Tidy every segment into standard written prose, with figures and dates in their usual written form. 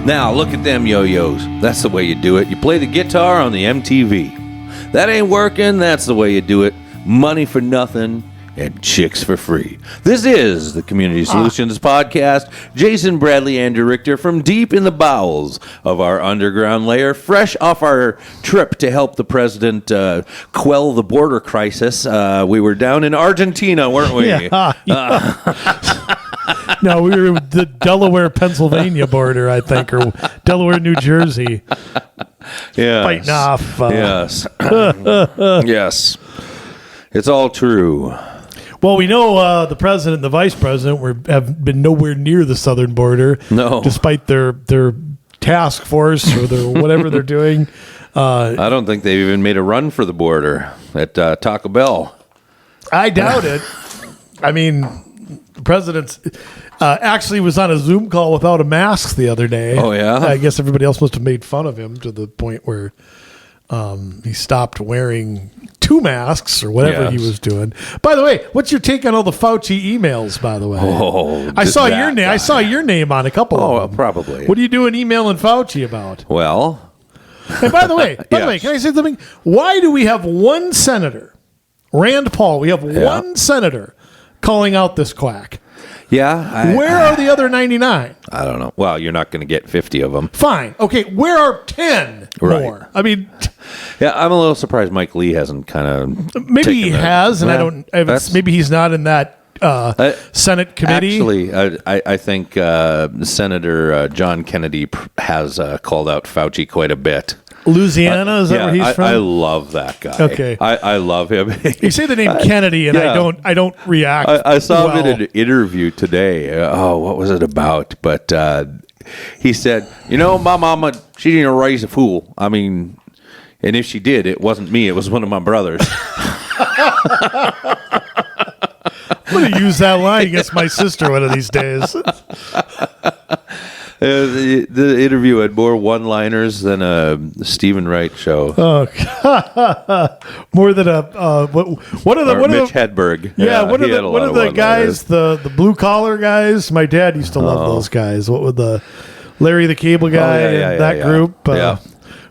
Now, look at them yo-yos. That's the way you do it. You play the guitar on the MTV. That ain't working. That's the way you do it. Money for nothing and chicks for free. This is the Community Solutions Podcast. Jason Bradley, Andrew Richter from deep in the bowels of our underground lair, fresh off our trip to help the president quell the border crisis. We were down in Argentina, weren't we? Yeah. No, we were at the Delaware-Pennsylvania border, I think, or Delaware-New Jersey. Yes. Fighting off. Yes. Yes. It's all true. Well, we know the president and the vice president have been nowhere near the southern border. No. Despite their task force or their whatever they're doing. I don't think they've even made a run for the border at Taco Bell. I doubt it. I mean, the president actually was on a Zoom call without a mask the other day. Oh, yeah? I guess everybody else must have made fun of him to the point where he stopped wearing 2 masks or whatever he was doing. By the way, what's your take on all the Fauci emails, by the way? Oh, I saw your name. I saw your name on a couple of them. Probably. What are you doing emailing Fauci about? Well. And by the way, can I say something? Why do we have one senator, Rand Paul, we have one senator calling out this quack? Yeah. Where are the other 99? I don't know. Well, you're not going to get 50 of them. Fine. Okay, where are 10 more? I mean... Yeah, I'm a little surprised Mike Lee hasn't kind of... Maybe he has, and maybe he's not in that Senate committee. Actually, I think Senator John Kennedy has called out Fauci quite a bit. Louisiana, is that where he's from? I love that guy. Okay, I love him. You say the name Kennedy, and I don't react. I saw him in an interview today. What was it about? But he said, my mama, she didn't raise a fool. I mean, and if she did, it wasn't me. It was one of my brothers. I'm going to use that line against my sister one of these days. The interview had more one-liners than a Stephen Wright show. Oh, more than a what are the Mitch Hedberg? Yeah, what are the guys? The blue collar guys. My dad used to love those guys. What would the Larry the Cable Guy and that group?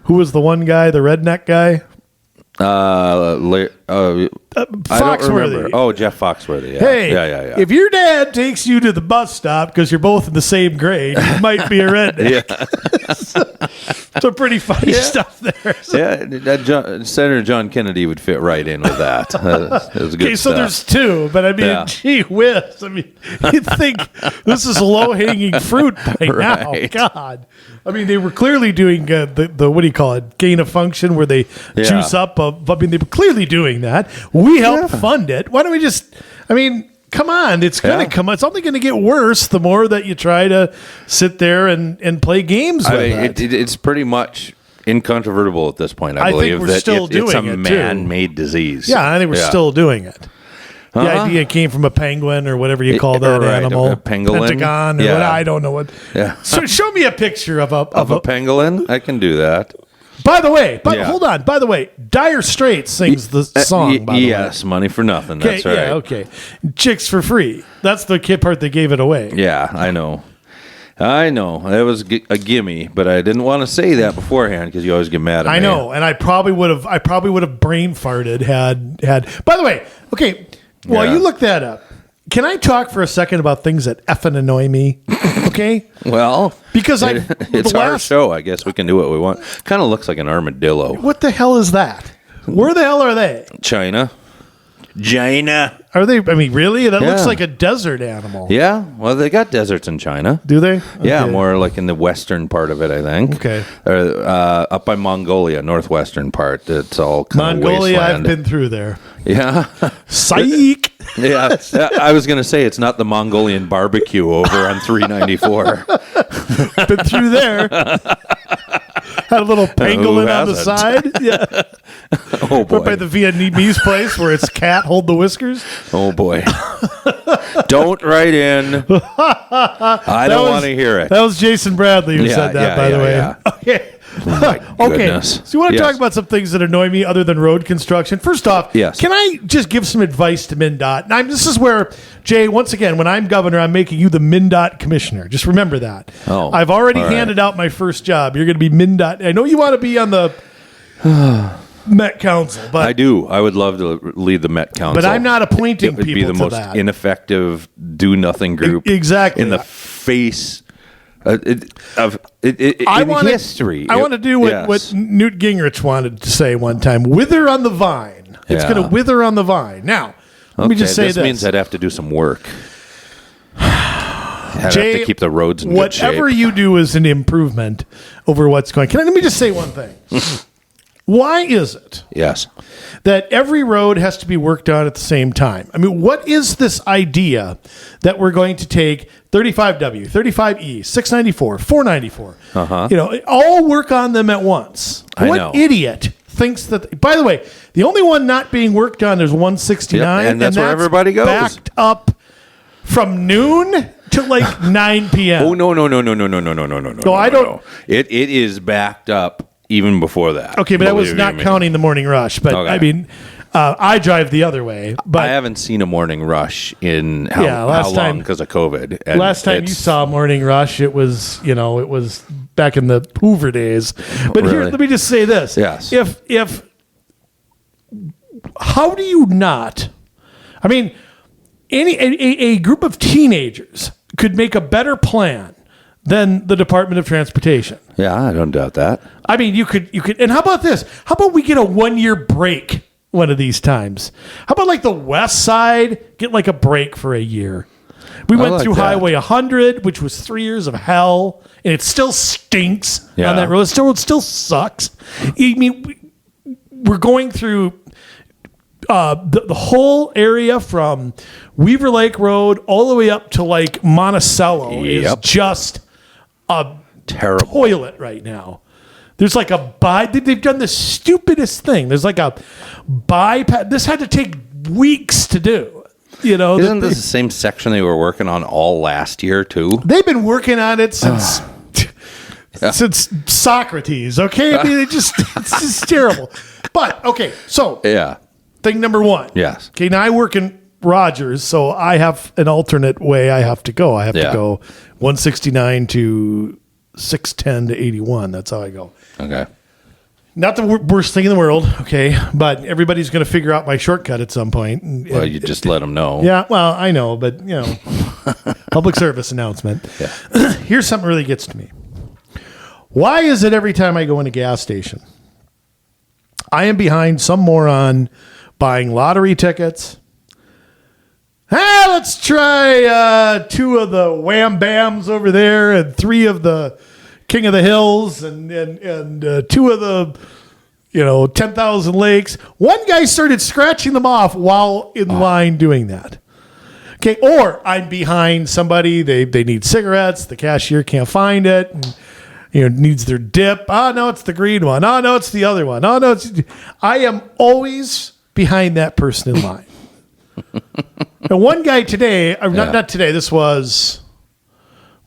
Who was the one guy? The redneck guy? I don't remember. Oh, Jeff Foxworthy. Yeah. Hey, yeah. If your dad takes you to the bus stop because you're both in the same grade, you might be a redneck. Some pretty funny stuff there. Senator John Kennedy would fit right in with that. Okay, so there's 2, but I mean, gee whiz. I mean, you'd think this is low-hanging fruit by now. God. I mean, they were clearly doing the what do you call it, gain of function, where they juice up. I mean, they were clearly doing that. We helped fund it. Why don't we just? I mean, come on. It's going to come. It's only going to get worse the more that you try to sit there and play games with it. It's pretty much incontrovertible at this point. I believe think we're still doing it's a man-made disease. Yeah, I think we're still doing it. The idea came from a penguin or whatever you call that animal. A pangolin. Pentagon. Or I don't know what. Yeah. So show me a picture of a pangolin. I can do that. By the way, hold on. By the way, Dire Straits sings the song. By the way. Yes, Money for Nothing. That's right. Yeah, okay. Chicks for Free. That's the kid part that gave it away. Yeah, I know. That was a gimme, but I didn't want to say that beforehand because you always get mad at me. I know, and I probably would have brain farted had. By the way, okay. While you look that up, can I talk for a second about things that effing annoy me? Okay. Well, because it's our show. I guess we can do what we want. Kind of looks like an armadillo. What the hell is that? Where the hell are they? China. Are they? I mean, really? That looks like a desert animal. Yeah. Well, they got deserts in China. Do they? Yeah, more like in the western part of it, I think. Okay. Up by Mongolia, northwestern part. It's all kind of Mongolia. wasteland. I've been through there. Yeah. Psych. Yeah. I was going to say it's not the Mongolian barbecue over on 394. Been through there. Had a little pangolin on the side. Yeah. Oh, boy. Right by the Vietnamese place where its cat hold the whiskers. Oh, boy. Don't write in. I don't want to hear it. That was Jason Bradley who said that, by the way. Yeah. Okay. Okay, so you want to talk about some things that annoy me other than road construction? First off, can I just give some advice to MNDOT? Now, this is where, Jay, once again, when I'm governor, I'm making you the MNDOT commissioner. Just remember that. Oh, I've already handed out my first job. You're going to be MNDOT. I know you want to be on the Met Council, but I do. I would love to lead the Met Council, but I'm not appointing people to that. It would be the most ineffective, do-nothing group exactly in the face in history. I want to do what Newt Gingrich wanted to say one time: "Wither on the vine." It's going to wither on the vine. Now, let me just say this means I'd have to do some work. I'd have to keep the roads in good shape. Whatever you do is an improvement over what's going. Let me just say one thing. Why is it that every road has to be worked on at the same time? I mean, what is this idea that we're going to take 35W, 35E, 694, 494, all work on them at once? What idiot thinks that? By the way, the only one not being worked on is 169, and that's where everybody goes. Backed up from noon to like 9 p.m. Oh no! No, I don't. It is backed up. Even before that. Okay, but I was not counting the morning rush. But I mean, I drive the other way. But I haven't seen a morning rush in how long because of COVID. And last time you saw a morning rush, it was back in the Hoover days. But here, let me just say this: if how do you not? I mean, a group of teenagers could make a better plan than the Department of Transportation. Yeah, I don't doubt that. I mean, you could, and how about this? How about we get a 1-year break one of these times? How about like the West Side get like a break for a year? We went through Highway 100, which was 3 years of hell, and it still stinks on that road. It still sucks. I mean, we're going through the whole area from Weaver Lake Road all the way up to like Monticello is just a terrible toilet right now. There's like they've done the stupidest thing. There's like a bypass. This had to take weeks to do. Isn't this the same section they were working on all last year too? They've been working on it since Socrates. Okay, I mean, it's just terrible. But okay, so thing number one. Yes. Okay, now I work in Rogers, so I have an alternate way I have to go. I have to go 169 to 610 to 81. That's how I go. Okay. Not the worst thing in the world, okay, but everybody's going to figure out my shortcut at some point. Well, you just let them know. Yeah, well, I know, but, public service announcement. Yeah. Here's something really gets to me. Why is it every time I go in a gas station, I am behind some moron buying lottery tickets? Let's try 2 of the Wham Bams over there and 3 of the King of the Hills and 2 of the 10,000 Lakes. One guy started scratching them off while in line doing that. Okay, or I'm behind somebody, they need cigarettes, the cashier can't find it, and, needs their dip. Oh no, it's the green one. Oh no, it's the other one. Oh no, I am always behind that person in line. And one guy today, not today, this was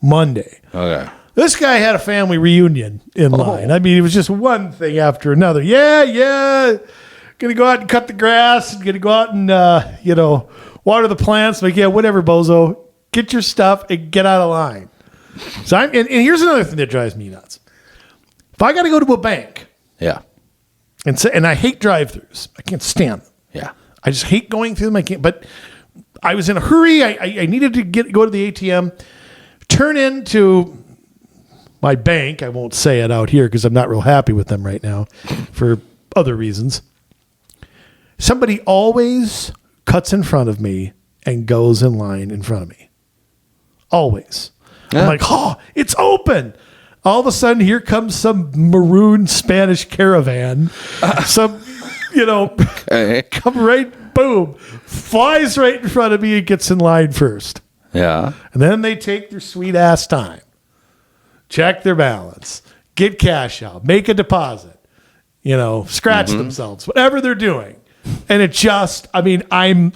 Monday. Okay. This guy had a family reunion in line. I mean, it was just one thing after another. Yeah. Gonna go out and cut the grass. Gonna go out and, water the plants. Like, yeah, whatever, bozo. Get your stuff and get out of line. So and here's another thing that drives me nuts. If I got to go to a bank. Yeah. And I hate drive-thrus. I can't stand them. Yeah. I just hate going through them. I can't. But I was in a hurry. I needed to go to the ATM, turn into my bank. I won't say it out here because I'm not real happy with them right now for other reasons. Somebody always cuts in front of me and goes in line in front of me. Always. Yeah. I'm like, it's open. All of a sudden, here comes some maroon Spanish caravan. Come right, boom, flies right in front of me and gets in line first. Yeah. And then they take their sweet ass time, check their balance, get cash out, make a deposit, scratch themselves, whatever they're doing. And it just, I'm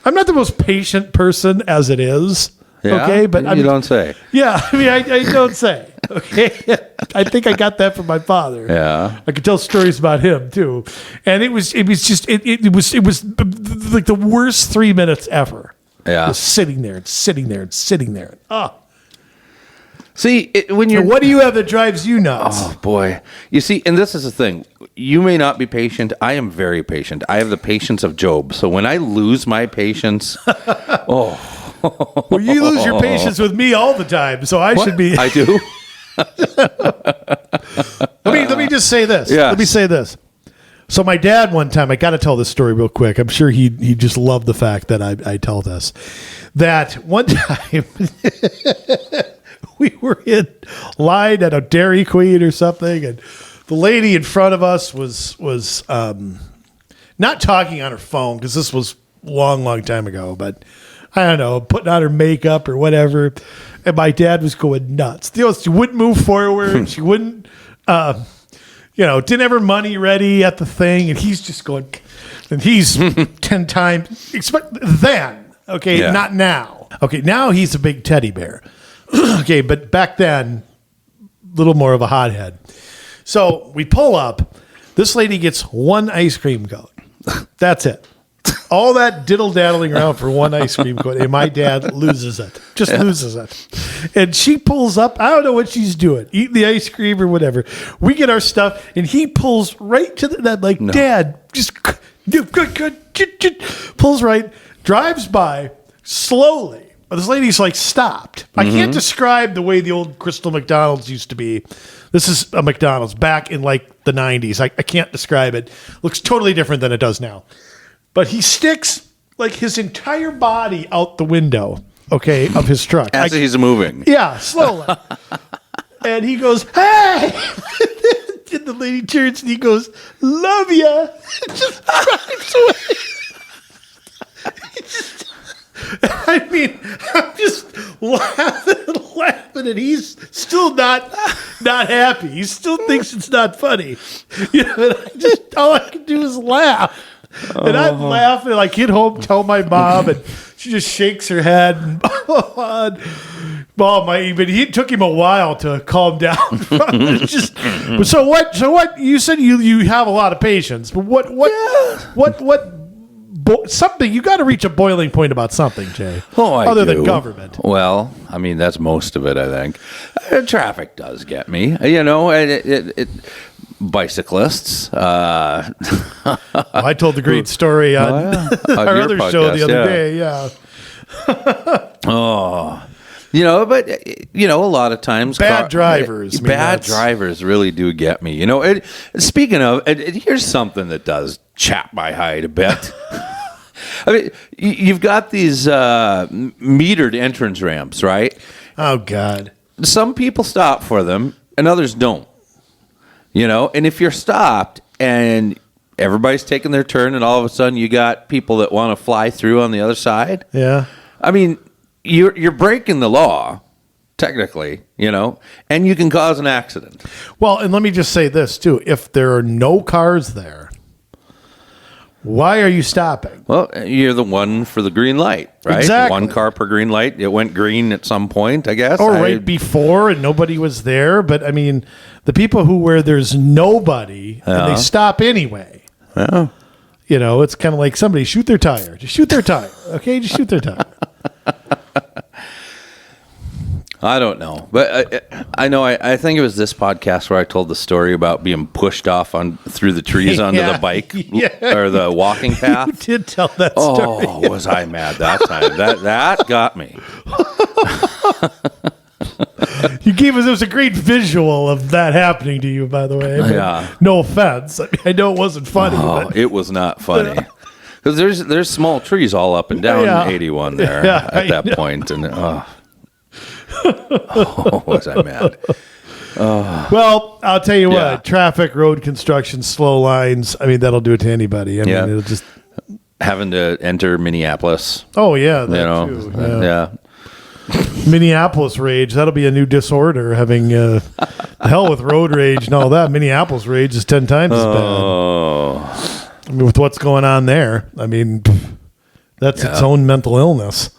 not the most patient person as it is. Yeah, okay, but you don't say. Yeah, I don't say. Okay, I think I got that from my father. Yeah. I could tell stories about him too, and it was like the worst 3 minutes ever. Yeah. Just sitting there and sitting there and sitting there. Oh. See, when you're... What do you have that drives you nuts? Oh, boy. You see, and this is the thing. You may not be patient. I am very patient. I have the patience of Job. So when I lose my patience, Well, you lose your patience with me all the time, so I should be... I do? Let me just say this. Yes. Let me say this. So my dad one time, I got to tell this story real quick. I'm sure he just loved the fact that I tell this. That one time we were in line at a Dairy Queen or something, and the lady in front of us was not talking on her phone because this was long time ago, but I don't know, putting on her makeup or whatever. And my dad was going nuts. She wouldn't move forward. She wouldn't. Didn't have her money ready at the thing, and he's just going, and he's 10 times, then, okay, Yeah. not now. Okay, now he's a big teddy bear. Okay, but back then, a little more of a hothead. So we pull up, this lady gets one ice cream cone. That's it. All that diddle-daddling around for one ice cream cone, and my dad loses it. Just loses it. And she pulls up. I don't know what she's doing, eating the ice cream or whatever. We get our stuff, and he pulls right to Dad, just good. Pulls right, drives by slowly. This lady's stopped. I can't describe the way the old Crystal McDonald's used to be. This is a McDonald's back in the 90s. I can't describe it. Looks totally different than it does now. But he sticks his entire body out the window, okay, of his truck. As he's moving. Yeah, slowly. And he goes, "Hey!" And the lady turns and he goes, "Love ya." Just drives away. I'm just laughing, and he's still not happy. He still thinks it's not funny. And all I can do is laugh. And I'm laughing, and I get home, tell my mom, and she just shakes her head. And, but it took him a while to calm down. So what? You said you have a lot of patience, but something, you got to reach a boiling point about something, Jay. Other than government. Well, that's most of it, I think. Traffic does get me. Bicyclists. I told the great story on our other podcast, show the other day. Yeah. But a lot of times bad drivers really do get me. Speaking of, here's something that does chap my hide a bit. You've got these metered entrance ramps, right? Oh God. Some people stop for them and others don't. And if you're stopped and everybody's taking their turn and all of a sudden you got people that want to fly through on the other side. Yeah. You're breaking the law, technically, and you can cause an accident. Well, and let me just say this too. If there are no cars there, why are you stopping? Well, you're the one for the green light, right? Exactly. One car per green light. It went green at some point, I guess. Or right before and nobody was there. But the people where there's nobody and they stop anyway. Yeah. It's kind of like somebody shoot their tire. Just shoot their tire. Okay, just shoot their tire. I don't know, but I know. I think it was this podcast where I told the story about being pushed off through the trees onto the bike or the walking path. You did tell that story. Oh, was I mad that time? That got me. It was a great visual of that happening to you, by the way. Yeah. No offense. I know it wasn't funny. Oh, but. It was not funny. Because there's small trees all up and down 81 there at that point, and was I mad? Well, I'll tell you what. Traffic, road construction, slow lines. that'll do it to anybody. It'll just having to enter Minneapolis. Oh yeah, that too. Yeah. Minneapolis rage. That'll be a new disorder. Having hell with road rage and all that. Minneapolis rage is 10 times as bad. With what's going on there, that's its own mental illness.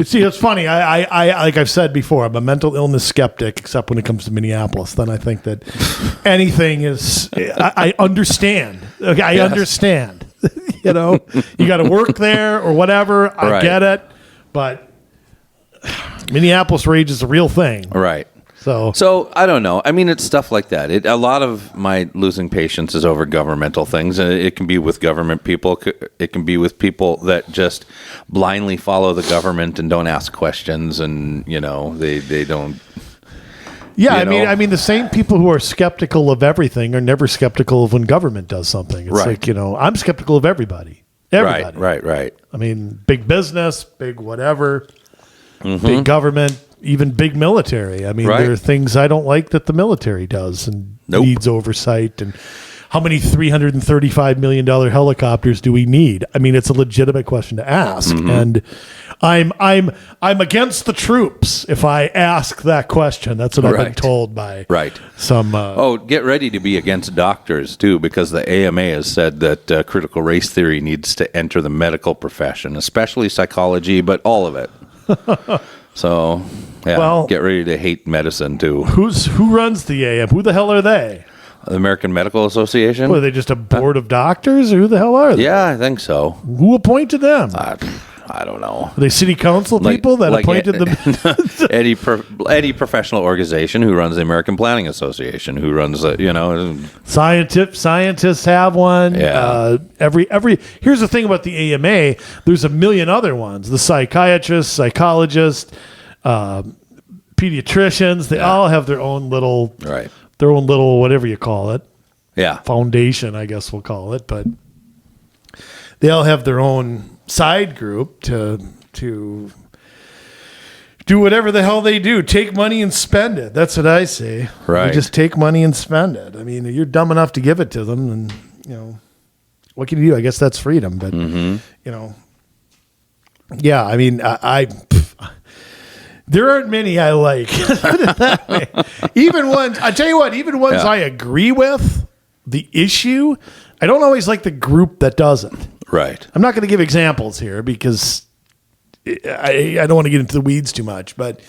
See, it's funny. I like I've said before, I'm a mental illness skeptic, except when it comes to Minneapolis. Then I think that anything is. I understand. Okay, I understand. You know, you got to work there or whatever. I get it, but Minneapolis rage is a real thing, right? So I don't know. I mean, it's stuff like that. A lot of my losing patience is over governmental things, and it can be with government people. It can be with people that just blindly follow the government and don't ask questions, and they don't. Yeah, I mean, the same people who are skeptical of everything are never skeptical of when government does something. It's like I'm skeptical of everybody. Everybody. Right. I mean, big business, big whatever, big government. Even big military. I mean, there are things I don't like that the military does and needs oversight. And how many $335 million helicopters do we need? I mean, it's a legitimate question to ask. And I'm against the troops if I ask that question. That's what I've been told by some. Get ready to be against doctors too, because the AMA has said that critical race theory needs to enter the medical profession, especially psychology, but all of it. So, get ready to hate medicine too. Who runs the AM? Who the hell are they? The American Medical Association. What, are they just a board of doctors, or who the hell are they? Yeah, I think so. Who appointed them? I don't know. Are they city council people that appointed them? Any professional organization who runs the American Planning Association, who runs Scientists have one. Yeah. Here's the thing about the AMA. There's a million other ones. The psychiatrists, psychologists, pediatricians. They all have their own little whatever you call it. Yeah. Foundation, I guess we'll call it, but they all have their own side group to do whatever the hell they do. Take money and spend it. That's what I say. Right. You just take money and spend it. I mean, you're dumb enough to give it to them, and what can you do? I guess that's freedom. But yeah. I mean, there aren't many I like. Put it that way. Even ones I agree with the issue, I don't always like the group that doesn't. Right. I'm not going to give examples here because I don't want to get into the weeds too much, but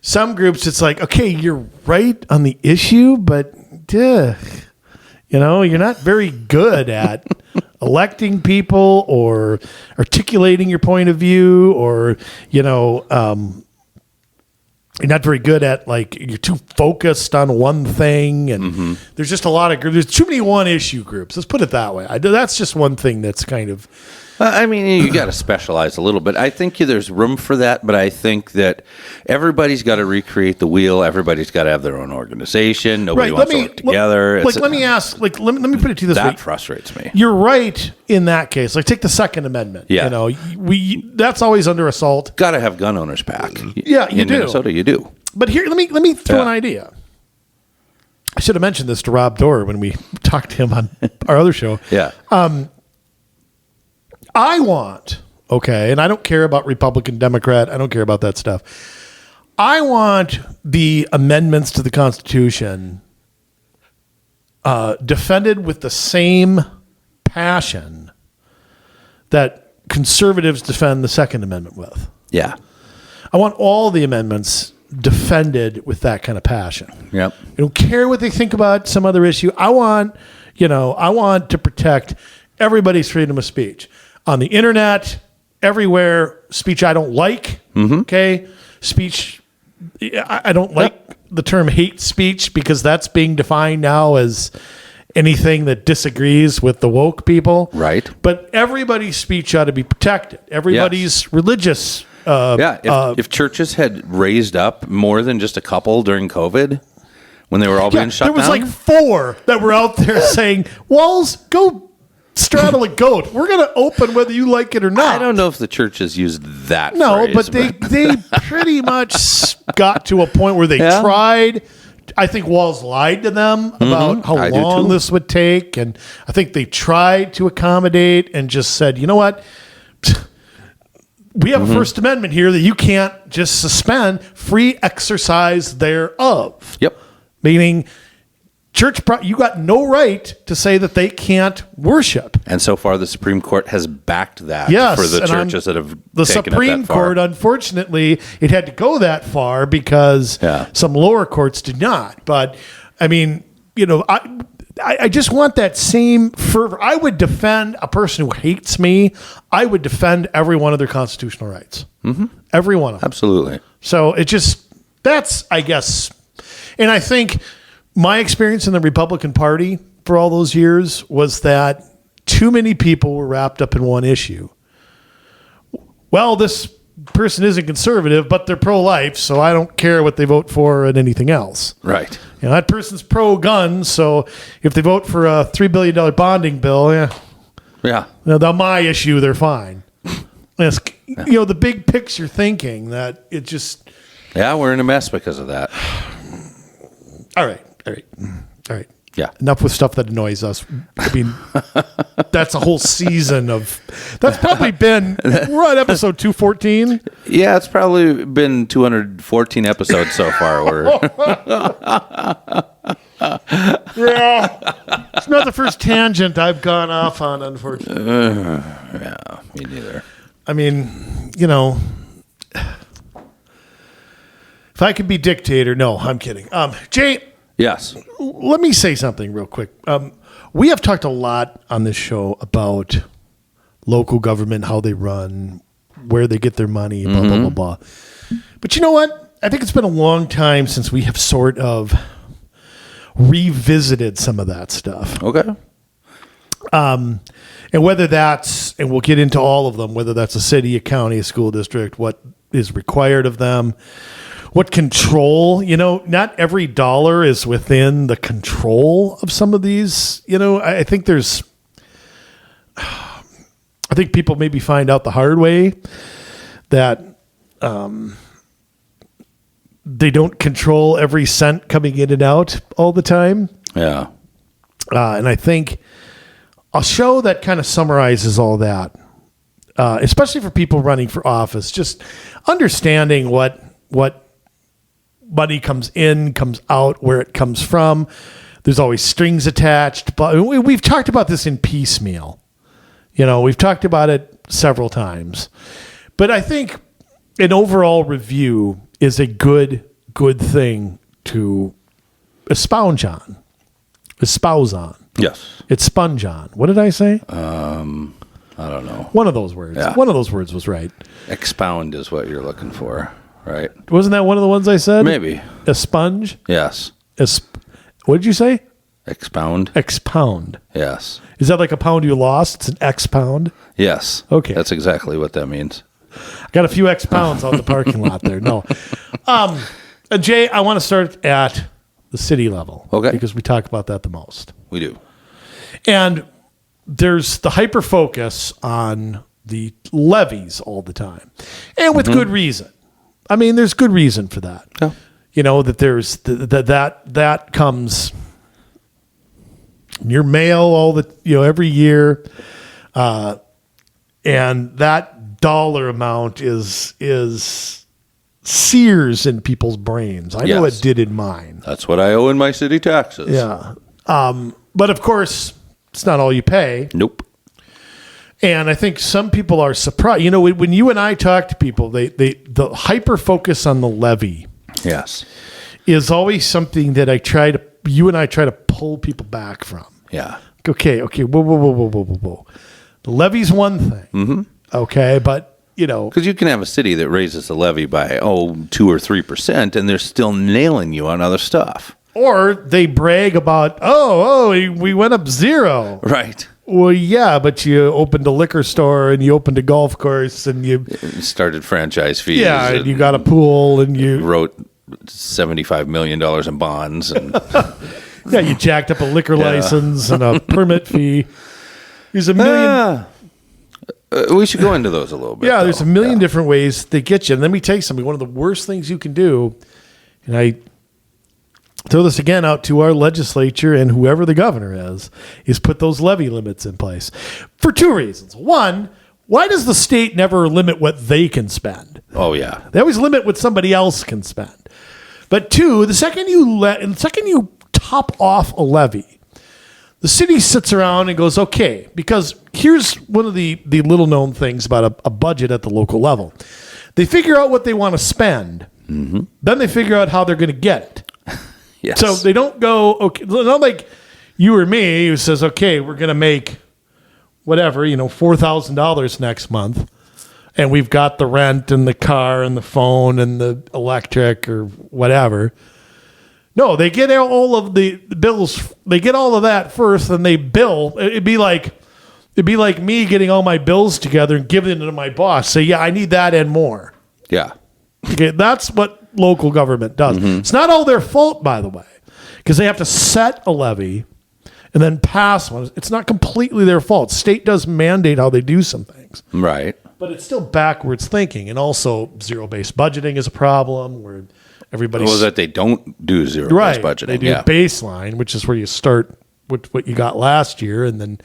some groups it's like, okay, you're right on the issue, but you're not very good at electing people or articulating your point of view, or you're not very good at, like, you're too focused on one thing, and there's just a lot of groups. There's too many one-issue groups. Let's put it that way. That's just one thing that's kind of... I mean, you got to specialize a little bit. I think there's room for that, but I think that everybody's got to recreate the wheel. Everybody's got to have their own organization. Nobody wants to work together. Let me ask. Let me put it to you this way. That frustrates me. You're right in that case. Like, take the Second Amendment. Yeah. That's always under assault. Got to have gun owners back. Yeah, you do. In Minnesota, you do. But here, let me throw an idea. I should have mentioned this to Rob Dorr when we talked to him on our other show. Yeah. I want, and I don't care about Republican, Democrat. I don't care about that stuff. I want the amendments to the Constitution defended with the same passion that conservatives defend the Second Amendment with. Yeah. I want all the amendments defended with that kind of passion. Yep. I don't care what they think about some other issue. I want to protect everybody's freedom of speech. On the internet, everywhere, speech I don't like, okay? Speech, I don't like the term hate speech because that's being defined now as anything that disagrees with the woke people. Right. But everybody's speech ought to be protected. Everybody's religious. If churches had raised up more than just a couple during COVID, when they were all being shut down. There was like 4 that were out there saying, Walls, go straddle a goat. We're going to open whether you like it or not. I don't know if the churches used that phrase, but they pretty much got to a point where they tried. I think Walls lied to them about how long this would take, and I think they tried to accommodate and just said, you know what? We have a First Amendment here that you can't just suspend free exercise thereof. Yep. Meaning, you got no right to say that they can't worship. And so far, the Supreme Court has backed that Yes, for the and churches that have the taken Supreme it that far. Court, unfortunately, it had to go that far because some lower courts did not. But I mean, I just want that same fervor. I would defend a person who hates me. I would defend every one of their constitutional rights. Mm-hmm. Every one of them. Absolutely. So that's, I guess, and I think my experience in the Republican Party for all those years was that too many people were wrapped up in one issue. Well, this person isn't conservative, but they're pro-life, so I don't care what they vote for and anything else. Right. That person's pro-gun, so if they vote for a $3 billion bonding bill, they're my issue, they're fine. It's, the big picture thinking that it just... Yeah, we're in a mess because of that. All right. Yeah. Enough with stuff that annoys us. I mean, that's a whole season of... That's probably been... We're on episode 214. Yeah, it's probably been 214 episodes so far. Yeah. It's not the first tangent I've gone off on, unfortunately. Yeah, me neither. I mean, if I could be dictator... No, I'm kidding. Jay... Yes. Let me say something real quick. We have talked a lot on this show about local government, how they run, where they get their money, blah, blah, blah, blah. But you know what? I think it's been a long time since we have sort of revisited some of that stuff. Okay. And whether that's, and we'll get into all of them, whether that's a city, a county, a school district, what is required of them, what control, not every dollar is within the control of some of these. I think people maybe find out the hard way that they don't control every cent coming in and out all the time. Yeah. And I think a show that kind of summarizes all that, especially for people running for office, just understanding what money comes in, comes out, where it comes from. There's always strings attached. But we've talked about this in piecemeal. We've talked about it several times. But I think an overall review is a good thing to espouse on. Yes. Expunge on. What did I say? I don't know. One of those words. Yeah. One of those words was right. Expound is what you're looking for, right? Wasn't that one of the ones I said? Maybe. A sponge? Yes. What did you say? Expound. Expound. Yes. Is that like a pound you lost? It's an X pound? Yes. Okay. That's exactly what that means. I got a few X pounds out in the parking lot there. No. Jay, I want to start at the city level. Okay. Because we talk about that the most. We do. And there's the hyper focus on the levies all the time. And with good reason. I mean, there's good reason for that. Yeah. That there's that comes in your mail every year. And that dollar amount is sears in people's brains. I know it did in mine. That's what I owe in my city taxes. Yeah. But of course, it's not all you pay. Nope. And I think some people are surprised. When you and I talk to people, the hyper focus on the levy, yes, is always something that you and I try to pull people back from. Yeah. Okay. Whoa. The levy's one thing. Mm-hmm. Okay, but because you can have a city that raises the levy by 2 or 3%, and they're still nailing you on other stuff. Or they brag about we went up 0. Right. Well, yeah, but you opened a liquor store and you opened a golf course and you started franchise fees. Yeah, and you got a pool and you wrote $75 million in bonds. And yeah, you jacked up a liquor license and a permit fee. There's a million. We should go into those a little bit. Yeah, there's a million different ways they get you. And let me tell you something. One of the worst things you can do, and I throw this again out to our legislature and whoever the governor is put those levy limits in place for 2 reasons. One, why does the state never limit what they can spend? Oh, yeah. They always limit what somebody else can spend. But 2, the second you top off a levy, the city sits around and goes, okay, because here's one of the little known things about a budget at the local level. They figure out what they want to spend. Mm-hmm. Then they figure out how they're going to get it. Yes. So they don't go, okay, not like you or me who says, okay, we're going to make whatever, $4,000 next month. And we've got the rent and the car and the phone and the electric or whatever. No, they get all of the bills. They get all of that first, and they bill. It'd be like me getting all my bills together and giving it to my boss. Say, yeah, I need that and more. Yeah. Okay, that's what local government does. Mm-hmm. It's not all their fault, by the way, because they have to set a levy and then pass one. It's not completely their fault. State does mandate how they do some things. Right. But it's still backwards thinking. And also zero-based budgeting is a problem where everybody's... Well, that they don't do zero-based budgeting. They do baseline, which is where you start with what you got last year and then,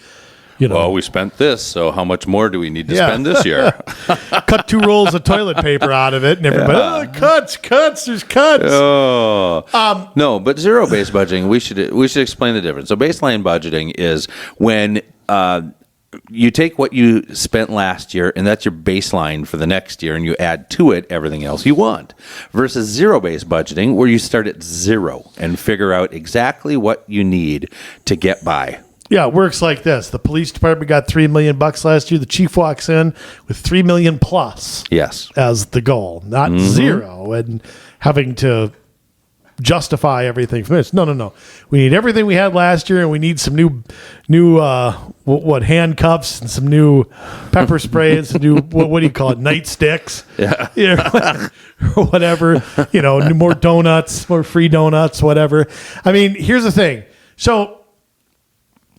Well, we spent this, so how much more do we need to spend this year? Cut 2 rolls of toilet paper out of it and everybody, cuts, there's cuts. Oh. No, but zero-based budgeting, we should explain the difference. So baseline budgeting is when... you take what you spent last year, and that's your baseline for the next year, and you add to it everything else you want. Versus zero-based budgeting, where you start at zero and figure out exactly what you need to get by. Yeah, it works like this. The police department got $3 million last year. The chief walks in with $3 million plus. Yes, as the goal, not zero, and having to justify everything from this. No. We need everything we had last year, and we need some new handcuffs and some new pepper spray and some new what do you call it, nightsticks? Yeah, or whatever. More donuts, more free donuts, whatever. I mean, here's the thing. So,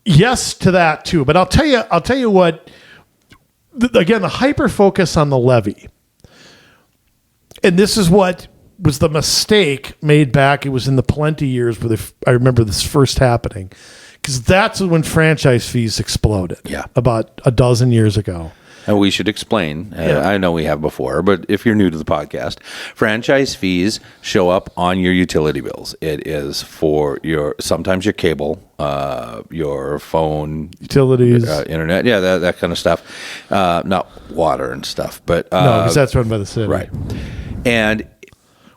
yes to that too, but I'll tell you what. Again, the hyper focus on the levy, and this is what was the mistake made back. It was in the Plenty years where I remember this first happening, because that's when franchise fees exploded. Yeah, about a dozen years ago. And we should explain. I know we have before, but if you're new to the podcast, franchise fees show up on your utility bills. It is for sometimes your cable, your phone, utilities, internet, that kind of stuff. Not water and stuff, but no, because that's run by the city, right? And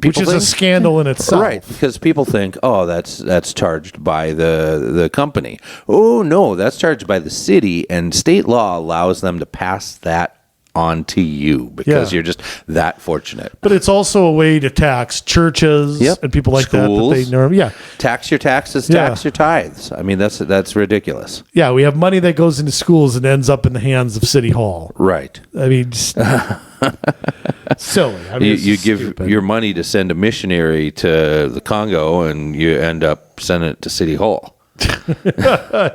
which is a scandal in itself. Right, because people think, that's charged by the company. Oh, no, that's charged by the city, and state law allows them to pass that on to you because you're just that fortunate. But it's also a way to tax churches and people like schools, that they normally, tax your taxes, tax your tithes. I mean, that's ridiculous. Yeah, we have money that goes into schools and ends up in the hands of City Hall. Right. I mean, just silly. I mean, you give your money to send a missionary to the Congo, and you end up sending it to City Hall.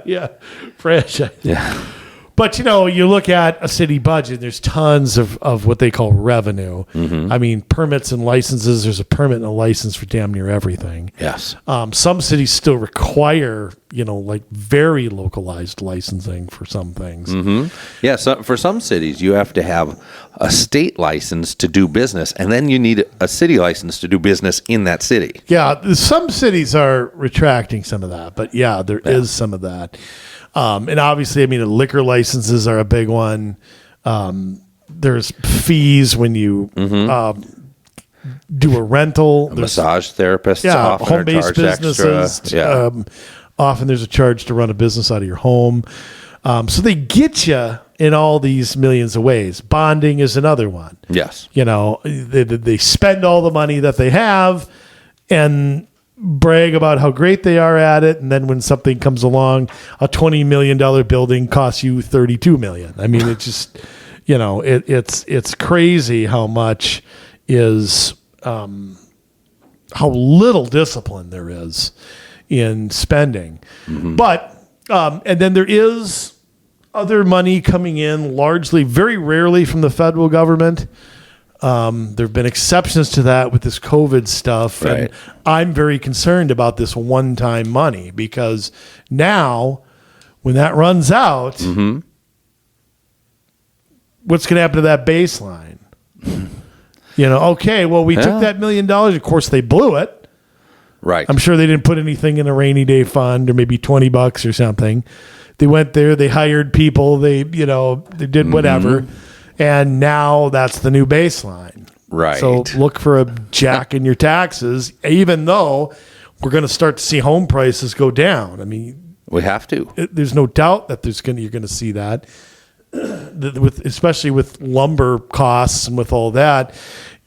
Yeah, franchise. Yeah. But, you look at a city budget, there's tons of what they call revenue. Mm-hmm. I mean, permits and licenses, there's a permit and a license for damn near everything. Yes. Some cities still require, like very localized licensing for some things. Mm-hmm. Yeah, so for some cities, you have to have a state license to do business, and then you need a city license to do business in that city. Yeah, some cities are retracting some of that, but there is some of that. And obviously, I mean, liquor licenses are a big one. There's fees when you do a rental. Massage therapists often home-based are charged businesses. extra. Often there's a charge to run a business out of your home. So they get you in all these millions of ways. Bonding is another one. Yes. They spend all the money that they have and brag about how great they are at it, and then when something comes along, a $20 million building costs you $32 million. I mean, it's just, it's crazy how much is how little discipline there is in spending. Mm-hmm. But and then there is other money coming in, largely, very rarely from the federal government. There have been exceptions to that with this COVID stuff. Right. And I'm very concerned about this one-time money, because now when that runs out, what's going to happen to that baseline? Okay, well, we took that $1 million. Of course, they blew it. Right. I'm sure they didn't put anything in a rainy day fund or maybe $20 or something. They went there, they hired people, they did whatever. And now that's the new baseline. Right. So look for a jack in your taxes, even though we're going to start to see home prices go down. I mean, we have to. There's no doubt that you're going to see that, especially with lumber costs and with all that,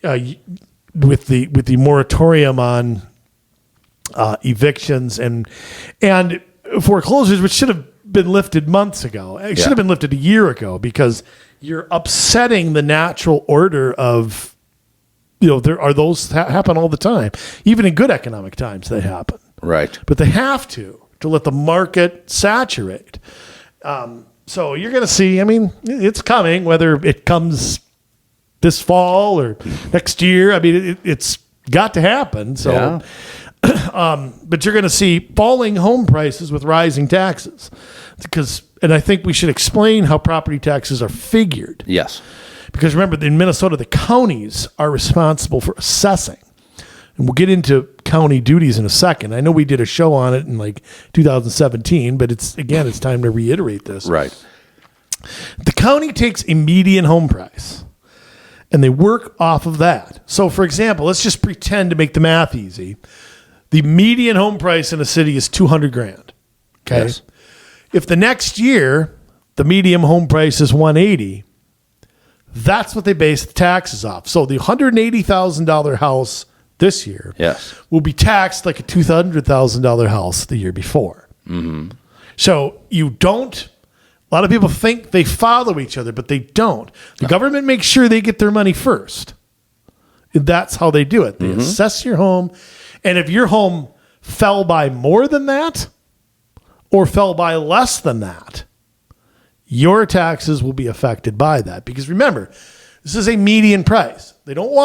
with the moratorium on evictions and foreclosures, which should have been lifted months ago. It should have been lifted a year ago, because you're upsetting the natural order of, there are those happen all the time. Even in good economic times, they happen. Right. But they have to let the market saturate. So you're going to see, it's coming, whether it comes this fall or next year. It's got to happen. So, but you're going to see falling home prices with rising taxes, and I think we should explain how property taxes are figured. Yes. Because remember, in Minnesota, the counties are responsible for assessing. And we'll get into county duties in a second. I know we did a show on it in 2017, but it's time to reiterate this. Right. The county takes a median home price, and they work off of that. So, for example, let's just pretend, to make the math easy, the median home price in a city is $200,000. Okay. Yes. If the next year the median home price is $180,000, that's what they base the taxes off. So the $180,000 house this year will be taxed like a $200,000 house the year before. Mm-hmm. So a lot of people think they follow each other, but they don't. The government makes sure they get their money first. That's how they do it. They assess your home. And if your home fell by more than that or fell by less than that, your taxes will be affected by that. Because remember, this is a median price. They don't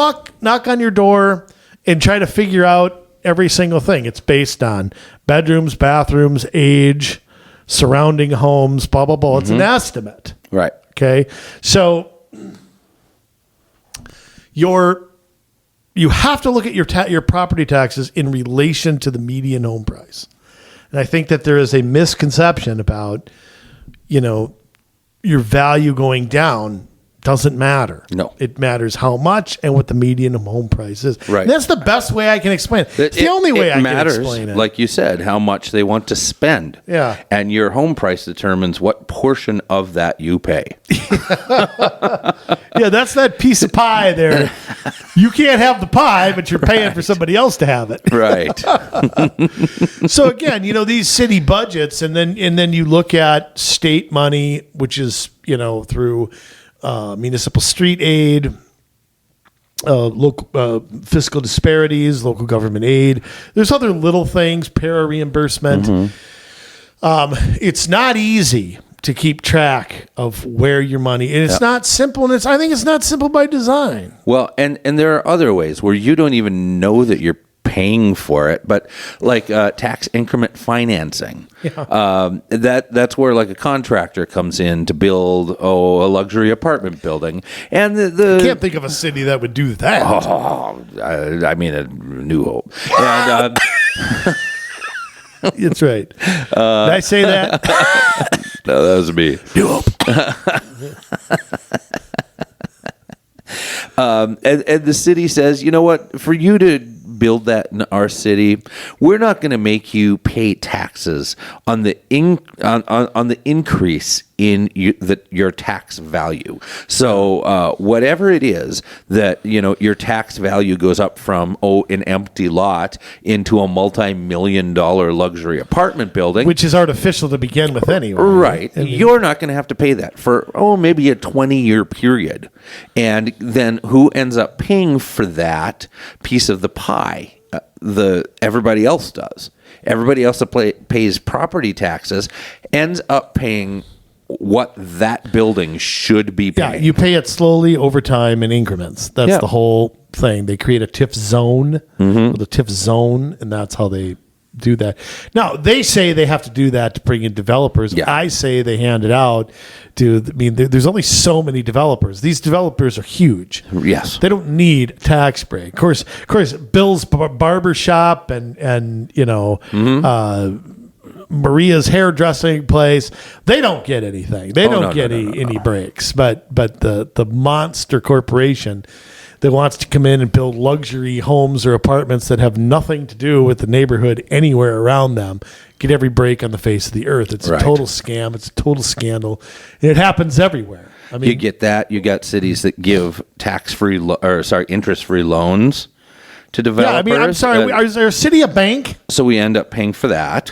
knock on your door and try to figure out every single thing. It's based on bedrooms, bathrooms, age, surrounding homes, blah, blah, blah. It's an estimate. Right. Okay. So you have to look at your property taxes in relation to the median home price. And I think that there is a misconception about, your value going down doesn't matter. No. It matters how much and what the median home price is. Right. And that's the best way I can explain it. It's the only way I can explain it. Like you said, how much they want to spend. Yeah. And your home price determines what portion of that you pay. Yeah, that's that piece of pie there. You can't have the pie, but you're paying for somebody else to have it. Right. So again, these city budgets, and then you look at state money, which is, through municipal street aid, local fiscal disparities, local government aid. There's other little things, para reimbursement. It's not easy to keep track of where your money, and it's not simple. And I think it's not simple by design. Well, and there are other ways where you don't even know that you're paying for it, but like tax increment financing. That's where like a contractor comes in to build a luxury apartment building, and I can't think of a city that would do that. I mean, a New Hope. And, that's right. Did I say that? No, that was me. New Hope. And the city says, you know what? For you to build that in our city, we're not going to make you pay taxes on the on the increase in your tax value. So whatever it is that your tax value goes up from an empty lot into a multi-million-dollar luxury apartment building, which is artificial to begin with anyway. Right. You're not going to have to pay that for maybe a 20-year period. And then who ends up paying for that piece of the pie? Everybody else does. Everybody else that pays property taxes ends up paying what that building should be paying. Yeah, you pay it slowly over time in increments. That's the whole thing. They create a TIF zone, the TIF zone, and that's how they do that. Now, they say they have to do that to bring in developers. Yeah. I say they hand it out to, I mean, there's only so many developers. These developers are huge. Yes. They don't need a tax break. Of course, Bill's barber shop and Maria's hairdressing place, they don't get anything. They don't get any breaks. But the monster corporation that wants to come in and build luxury homes or apartments that have nothing to do with the neighborhood anywhere around them get every break on the face of the earth. It's a total scam. It's a total scandal. And it happens everywhere. I mean, you get that. You got cities that give interest-free loans to developers. yeah, I mean, I'm sorry. Is there a city a bank? So we end up paying for that.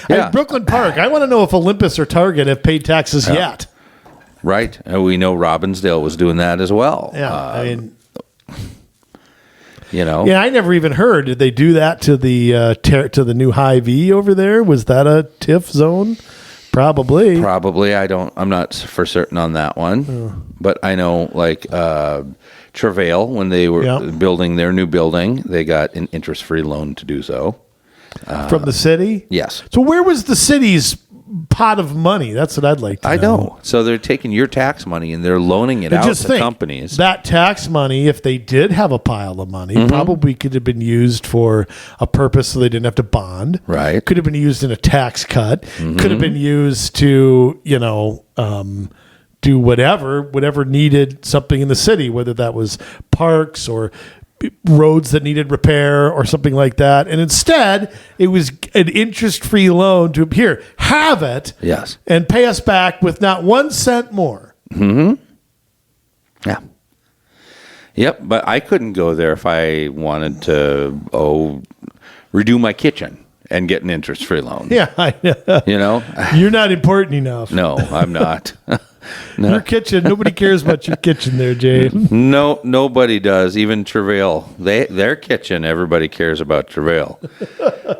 Yeah. Brooklyn Park. I want to know if Olympus or Target have paid taxes yet. Right. And we know Robbinsdale was doing that as well. Yeah. I mean, Yeah, I never even heard. Did they do that to the new Hy-Vee over there? Was that a TIF zone? Probably. I'm not for certain on that one. But I know, like, Travail, when they were building their new building, they got an interest-free loan to do so. From the city? Yes. So where was the city's pot of money? That's what I'd like to know. I know. So they're taking your tax money and they're loaning it out to companies. That tax money, if they did have a pile of money, probably could have been used for a purpose so they didn't have to bond. Right. Could have been used in a tax cut. Could have been used to, do whatever needed something in the city, whether that was parks or roads that needed repair or something like that. And instead, it was an interest-free loan to here, have it, yes, and pay us back with not 1 cent more. Yeah. Yep, but I couldn't go there if I wanted to redo my kitchen and get an interest-free loan. Yeah, I know. You're not important enough. No, I'm not. No. Your kitchen, nobody cares about your kitchen there, Jay. No, nobody does. Even Travail, their kitchen, everybody cares about Travail.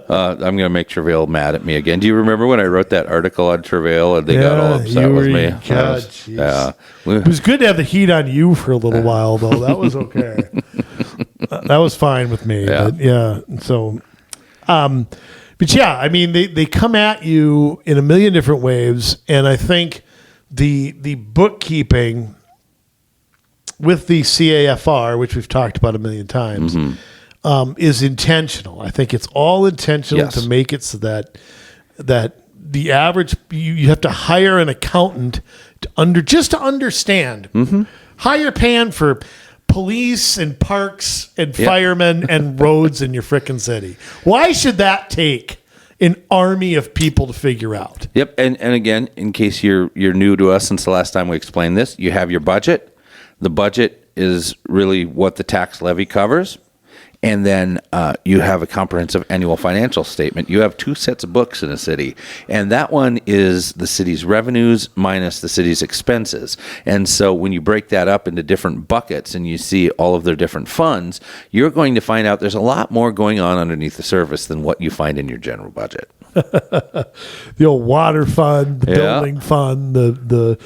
I'm going to make Travail mad at me again. Do you remember when I wrote that article on Travail and they got all upset with me? It was good to have the heat on you for a little while, though. That was okay. That was fine with me. Yeah. But yeah, I mean, they come at you in a million different ways, and I think the bookkeeping with the CAFR, which we've talked about a million times, is intentional. I think it's all intentional to make it so that the average you have to hire an accountant to understand how you're paying for police and parks and firemen and roads in your frickin' city. Why should that take an army of people to figure out? Yep. And again, in case you're new to us since the last time we explained this, you have your budget. The budget is really what the tax levy covers. And then you have a comprehensive annual financial statement. You have 2 sets of books in a city. And that one is the city's revenues minus the city's expenses. And so when you break that up into different buckets and you see all of their different funds, you're going to find out there's a lot more going on underneath the surface than what you find in your general budget. The old water fund, the building fund, the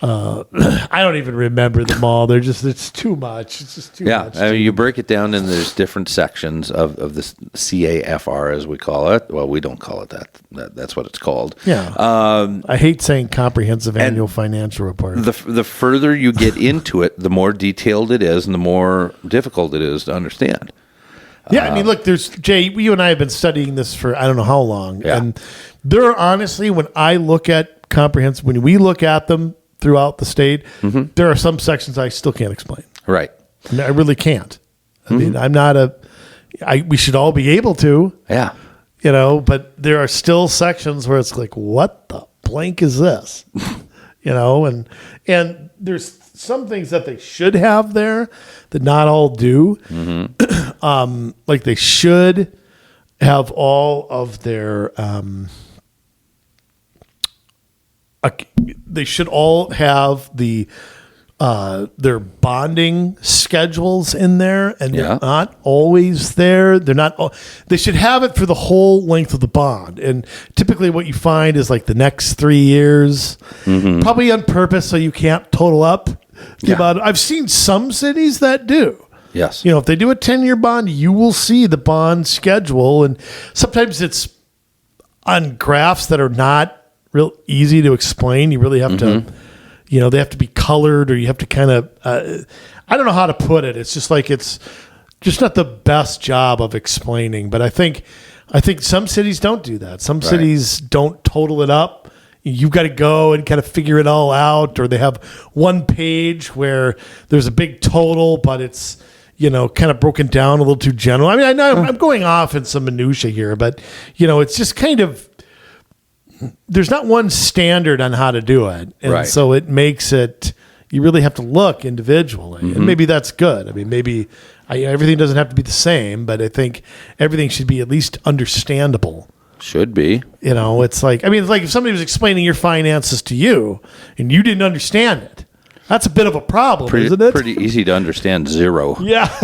I don't even remember them all. It's too much. It's just too much. I mean, you break it down and there's different sections of the CAFR, as we call it. Well, we don't call it that. That's what it's called. Yeah. I hate saying comprehensive annual financial report. The further you get into it, the more detailed it is and the more difficult it is to understand. Yeah, I mean, look, Jay, you and I have been studying this for I don't know how long. Yeah. And there are honestly, when I look at comprehensive, when we look at them throughout the state, there are some sections I still can't explain. Right. I really can't. I mean, I'm not we should all be able to. Yeah. But there are still sections where it's like, what the blank is this? And there's some things that they should have there that not all do. Like they should have all of their they should all have their bonding schedules in there, and they're not always there. They should have it for the whole length of the bond. And typically what you find is like the next 3 years, probably on purpose so you can't total up the amount. I've seen some cities that do. Yes. If they do a 10-year bond, you will see the bond schedule. And sometimes it's on graphs that are not real easy to explain. You really have to, they have to be colored, or you have to kind of, I don't know how to put it. It's just like, it's just not the best job of explaining. But I think some cities don't do that. Some cities don't total it up. You've got to go and kind of figure it all out, or they have one page where there's a big total, but it's, kind of broken down a little too general. I mean, I know I'm going off in some minutia here, but, it's just kind of, there's not one standard on how to do it. And so it makes it, you really have to look individually. And maybe that's good. I mean, maybe everything doesn't have to be the same, but I think everything should be at least understandable. Should be. It's like if somebody was explaining your finances to you and you didn't understand it, that's a bit of a problem, isn't it? Pretty easy to understand zero. Yeah.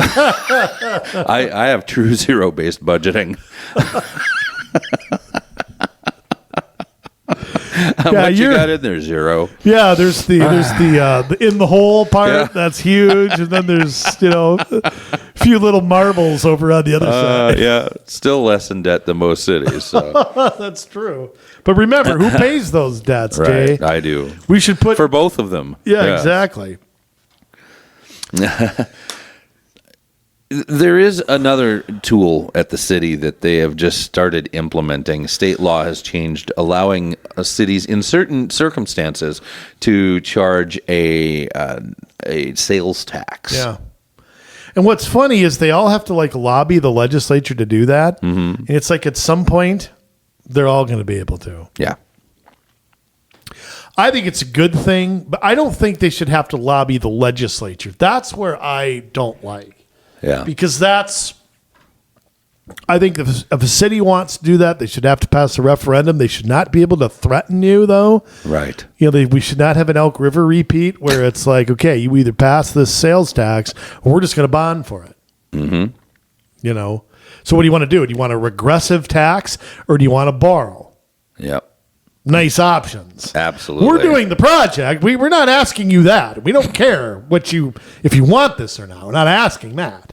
I have true zero-based budgeting. How much you got in there? Zero. Yeah, there's the in the hole part. Yeah. That's huge, and then there's a few little marbles over on the other side. Yeah, still less in debt than most cities. So. That's true. But remember, who pays those debts, Jay? I do. We should put for both of them. Yeah. Exactly. There is another tool at the city that they have just started implementing. State law has changed, allowing cities in certain circumstances to charge a sales tax. Yeah. And what's funny is they all have to lobby the legislature to do that. Mm-hmm. And it's like at some point, they're all going to be able to. Yeah. I think it's a good thing, but I don't think they should have to lobby the legislature. That's where I don't like. Yeah. Because I think if a city wants to do that, they should have to pass a referendum. They should not be able to threaten you, though. Right. We should not have an Elk River repeat where it's like, okay, you either pass this sales tax or we're just going to bond for it. Mm-hmm. So what do you want to do? Do you want a regressive tax or do you want to borrow? Yep. Nice options. Absolutely. We're doing the project. We're not asking you that. We don't care if you want this or not. We're not asking that.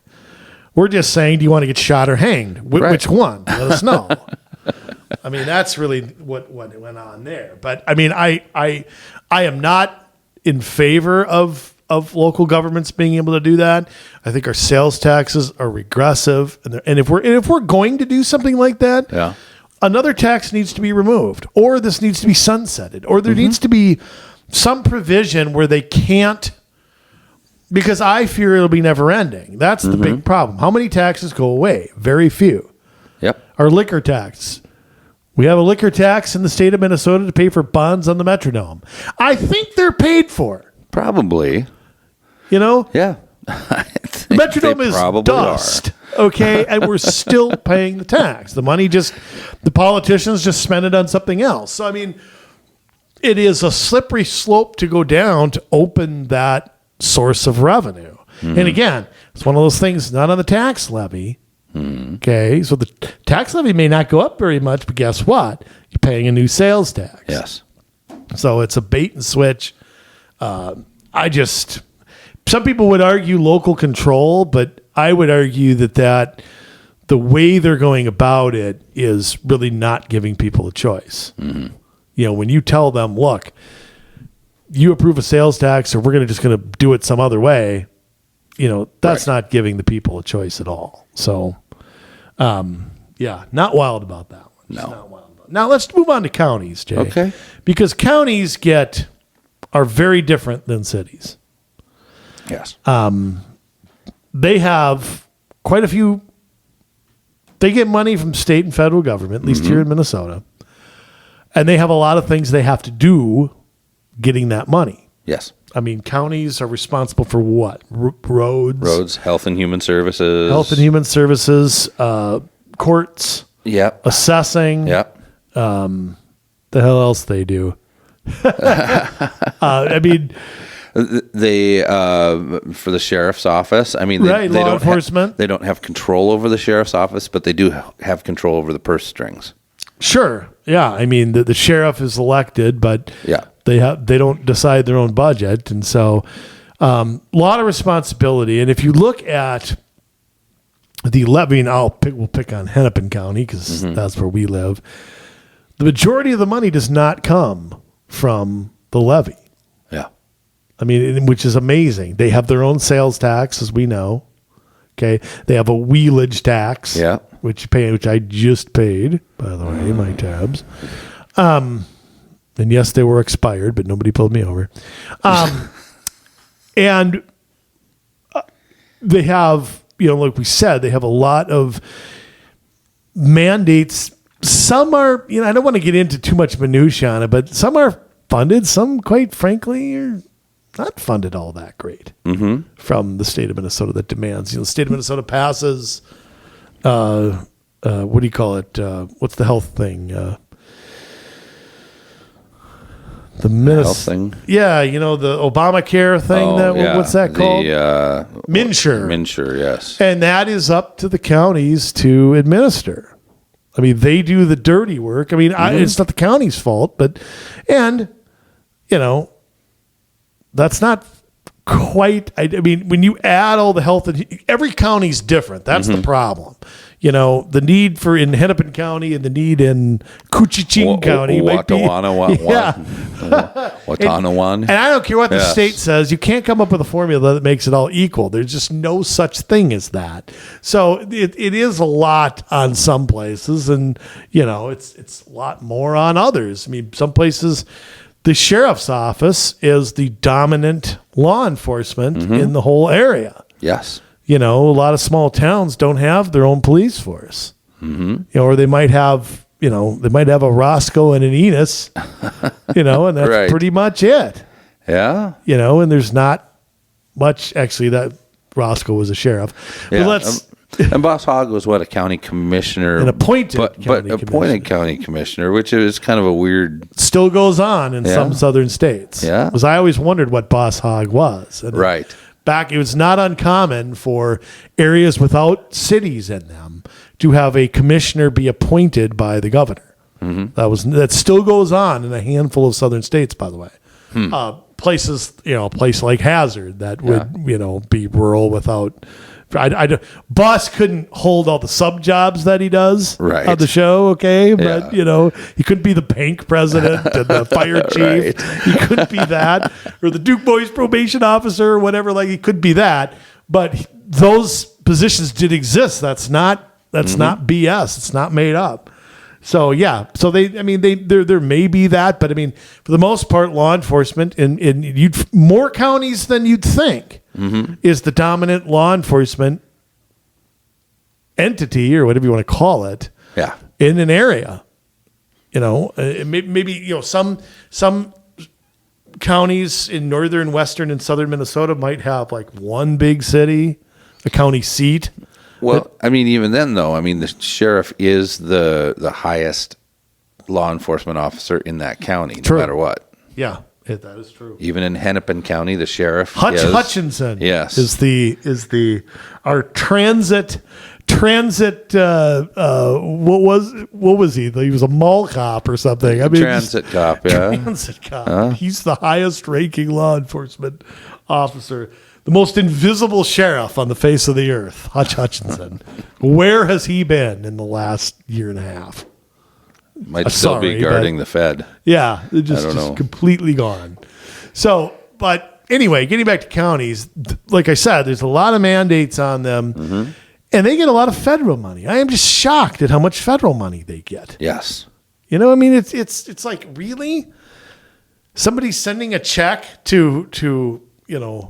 We're just saying, do you want to get shot or hanged? Which one? Let us know. I mean, that's really what went on there. But I mean, I am not in favor of local governments being able to do that. I think our sales taxes are regressive, and if we're going to do something like that, yeah. Another tax needs to be removed, or this needs to be sunsetted, or there needs to be some provision where they can't, because I fear it'll be never ending. That's the big problem. How many taxes go away? Very few. Yep. Our liquor tax. We have a liquor tax in the state of Minnesota to pay for bonds on the Metrodome. I think they're paid for. Probably. Yeah. I think the Metrodome is dust. Okay, and we're still paying the tax. The money the politicians just spend it on something else. So, I mean, it is a slippery slope to go down to open that source of revenue. Mm-hmm. And again, it's one of those things not on the tax levy. Mm-hmm. Okay, so the tax levy may not go up very much, but guess what? You're paying a new sales tax. Yes. So it's a bait and switch. Some people would argue local control, but I would argue that the way they're going about it is really not giving people a choice. Mm-hmm. When you tell them, look, you approve a sales tax or we're just going to do it some other way, that's not giving the people a choice at all. So, not wild about that one. No. Not wild about. Now let's move on to counties, Jay. Okay. Because counties are very different than cities. Yes. They have quite a few. They get money from state and federal government, at least here in Minnesota. And they have a lot of things they have to do getting that money. Yes. I mean, counties are responsible for what? Roads, health and human services. Courts. Yep. Assessing. Yep. The hell else they do? I mean, they for the sheriff's office. I mean, they law don't enforcement. They don't have control over the sheriff's office, but they do have control over the purse strings. Sure. Yeah. I mean, the sheriff is elected, but yeah, they don't decide their own budget, and so lot of responsibility. And if you look at the levy, and we'll pick on Hennepin County because that's where we live. The majority of the money does not come from the levy. Yeah. I mean, which is amazing. They have their own sales tax, as we know. Okay. They have a wheelage tax, which I just paid, by the way, my tabs. And yes, they were expired, but nobody pulled me over. And they have, like we said, they have a lot of mandates. Some are, I don't want to get into too much minutia on it, but some are funded. Some, quite frankly, are not funded all that great from the state of Minnesota that demands. The state of Minnesota passes, what do you call it? What's the health thing? The health thing? Yeah, the Obamacare thing. What's that called? The MNSURE. MNSURE, yes. And that is up to the counties to administer. I mean, they do the dirty work. I mean, it's not the county's fault, that's not quite. I mean, when you add all the health, every county's different. That's the problem. The need in Hennepin County and the need in Coochin County might be. Watanawan. And I don't care what the state says. You can't come up with a formula that makes it all equal. There's just no such thing as that. So it is a lot on some places, and it's a lot more on others. I mean, some places. The sheriff's office is the dominant law enforcement in the whole area. Yes. A lot of small towns don't have their own police force. Or they might have, a Roscoe and an Enos, and that's pretty much it. Yeah. And there's not much, actually, that Roscoe was a sheriff. Yeah. But and Boss Hogg was a county commissioner, an appointed county commissioner, which is kind of a weird. Still goes on in some southern states. Yeah, because I always wondered what Boss Hogg was. And back, it was not uncommon for areas without cities in them to have a commissioner be appointed by the governor. That still goes on in a handful of southern states, by the way. Places, a place like Hazard that would, be rural without. Boss couldn't hold all the sub jobs that he does on the show, okay? But, he couldn't be the bank president and the fire chief. He couldn't be that. Or the Duke Boys probation officer or whatever. He could be that. But those positions did exist. That's not BS. It's not made up. So, there may be that. But, for the most part, law enforcement in more counties than you'd think. Is the dominant law enforcement entity, or whatever you want to call it, in an area. Maybe some counties in northern, western, and southern Minnesota might have one big city, a county seat. Well, even then, though, the sheriff is the highest law enforcement officer in that county, no matter what. Yeah. That is true. Even in Hennepin County, the sheriff Hutchinson is our transit what was he? He was a mall cop or something. Transit cop, yeah. Transit cop. He's the highest ranking law enforcement officer. The most invisible sheriff on the face of the earth, Hutchinson. Where has he been in the last year and a half? Might still be guarding the Fed. Yeah, they're just completely gone. So, but anyway, getting back to counties, like I said, there's a lot of mandates on them, and they get a lot of federal money. I am just shocked at how much federal money they get. Yes. It's like, really? Somebody's sending a check to to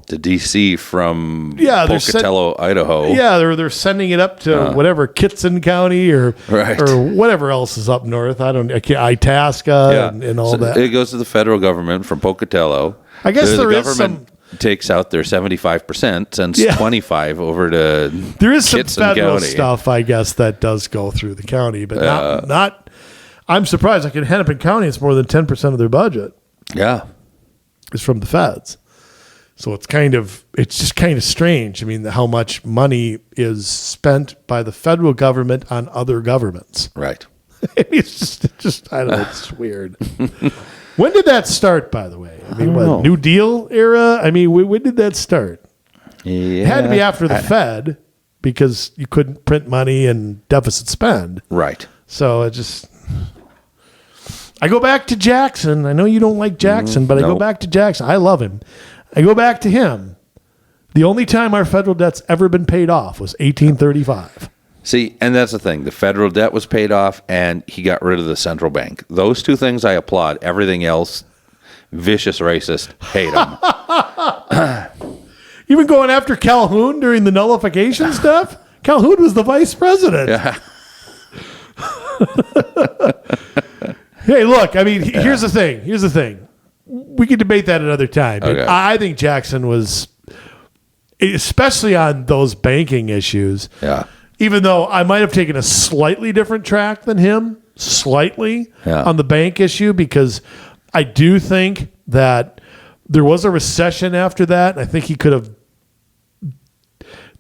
D.C. from Pocatello, Idaho. Yeah, they're sending it up to whatever Kitson County or whatever else is up north. Itasca and all that. It goes to the federal government from Pocatello. I guess the government takes out their 75%, sends 25 over to there is Kitson some federal County. Stuff, I guess, that does go through the county, but not. I'm surprised. In Hennepin County, it's more than 10% of their budget. Yeah, is from the feds. So it's just kind of strange. How much money is spent by the federal government on other governments. Right. It's just I don't know. It's weird. When did that start, by the way? I mean, don't know. New Deal era? I mean, when did that start? Yeah. It had to be after the Fed because you couldn't print money and deficit spend. Right. So I go back to Jackson. I know you don't like Jackson, but I go back to Jackson. I love him. I go back to him. The only time our federal debt's ever been paid off was 1835. See, and that's the thing. The federal debt was paid off, and he got rid of the central bank. Those two things I applaud. Everything else, vicious racist, hate him. Even going after Calhoun during the nullification stuff? Calhoun was the vice president. Yeah. Hey, look, I mean, here's the thing. We can debate that another time. But Okay. I think Jackson was, especially on those banking issues, Yeah. even though I might have taken a slightly different track than him, on the bank issue, because I do think that there was a recession after that. And I think he could have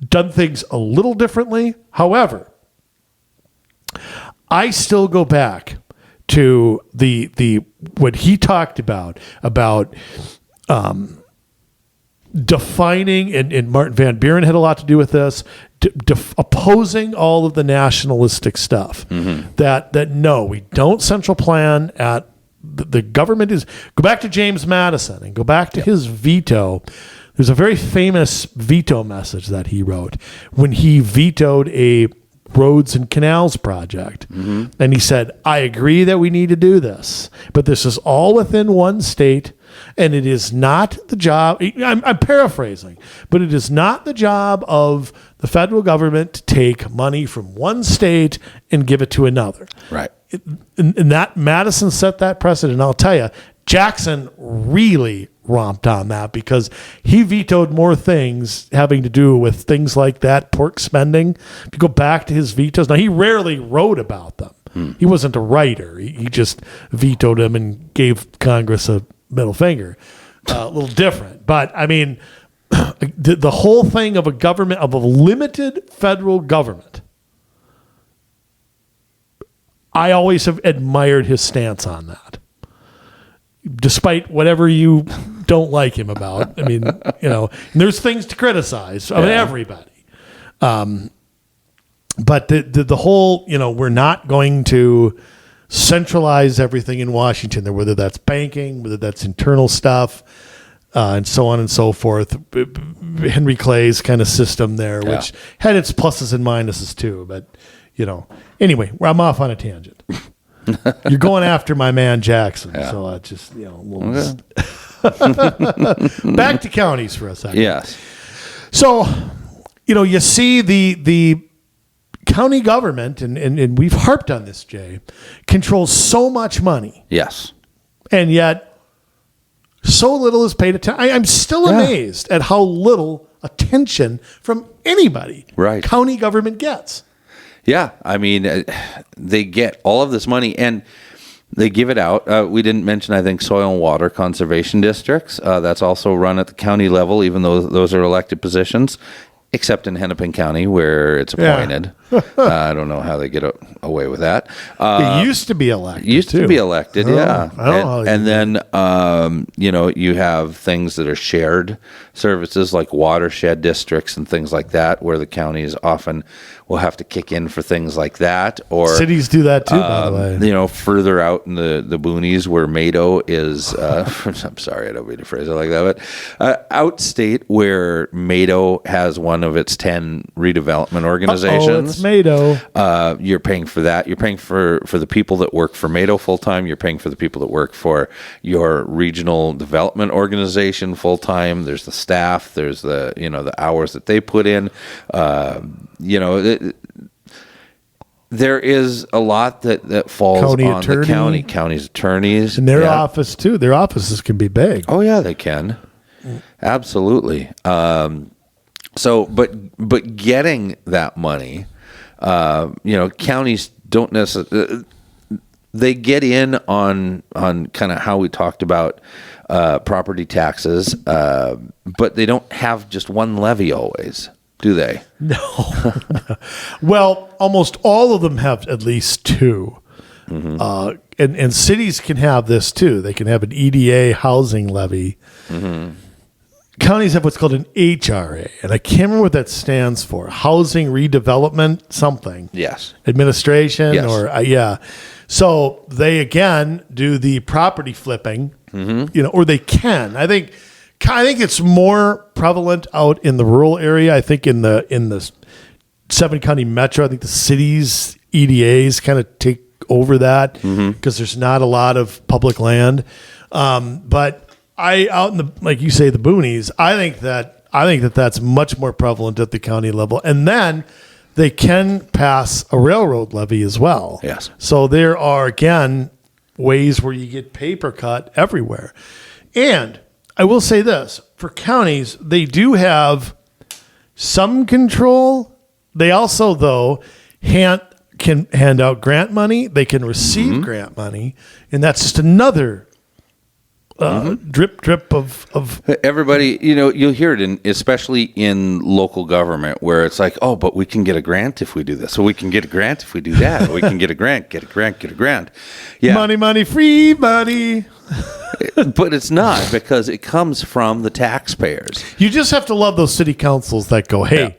done things a little differently. However, I still go back to the what he talked about defining, and Martin Van Buren had a lot to do with this, opposing all of the nationalistic stuff. That no, we don't central plan at the government is. Go back to James Madison and go back to his veto. There's a very famous veto message that he wrote when he vetoed a roads and canals project. And he said, I agree that we need to do this, but this is all within one state, and it is not the job, I'm paraphrasing, but it is not the job of the federal government to take money from one state and give it to another. Right. And that Madison set that precedent. I'll tell you, Jackson really romped on that because he vetoed more things having to do with things like that, pork spending. If you go back to his vetoes, now he rarely wrote about them. He wasn't a writer. He just vetoed them and gave Congress a middle finger. A little different. But I mean, the whole thing of a limited federal government, I always have admired his stance on that. Despite whatever you don't like him about. I mean, and there's things to criticize of everybody. But the whole, we're not going to centralize everything in Washington, whether that's banking, whether that's internal stuff, and so on and so forth. Henry Clay's kind of system there, which had its pluses and minuses too. But, anyway, I'm off on a tangent. You're going after my man Jackson, so I just back to counties for a second. Yes. So, you see the county government, and we've harped on this, Jay, controls so much money. Yes. And yet, so little is paid attention. I'm still amazed at how little attention from anybody county government gets. Yeah, I mean, they get all of this money and they give it out. We didn't mention, I think, soil and water conservation districts. That's also run at the county level, even though those are elected positions, except in Hennepin County where it's appointed. I don't know how they get away with that. It used to be elected. To be elected, yeah. I don't know. And then, you have things that are shared services like watershed districts and things like that, where the counties often will have to kick in for things like that. Or cities do that too, by the way. Further out in the boonies where Mado is, I'm sorry, I don't mean to phrase it like that, but outstate where Mado has one of its 10 redevelopment organizations. It's Mado. You're paying for that. You're paying for the people that work for Mado full time. You're paying for the people that work for your regional development organization full time. There's the staff. There's the the hours that they put in. There is a lot that falls on the county's attorneys and their office too. Their offices can be big. Oh yeah, they can. Absolutely. So, but getting that money, counties don't necessarily. They get in on kind of how we talked about property taxes, but they don't have just one levy always, do they? No. Well, almost all of them have at least two. And cities can have this too. They can have an EDA housing levy. Counties have what's called an HRA, and I can't remember what that stands for. Housing redevelopment something. Yes. Administration Yes. or yeah. So they again do the property flipping, or they can. I think it's more prevalent out in the rural area. I think in the 7-county metro, I think the cities EDAs kind of take over that because there's not a lot of public land. But out in the, like you say, the boonies, I think that that's much more prevalent at the county level. And then they can pass a railroad levy as well. Yes. So there are, again, ways where you get paper cut everywhere. And I will say this, for counties, they do have some control. They also, though, can hand out grant money. They can receive grant money. And that's just another drip of everybody. You'll hear it especially in local government where it's like, oh, but we can get a grant if we do this. So we can get a grant if we do that. We can get a grant, get a grant. Yeah. Money, free money. But it's not, because it comes from the taxpayers. You just have to love those city councils that go, hey,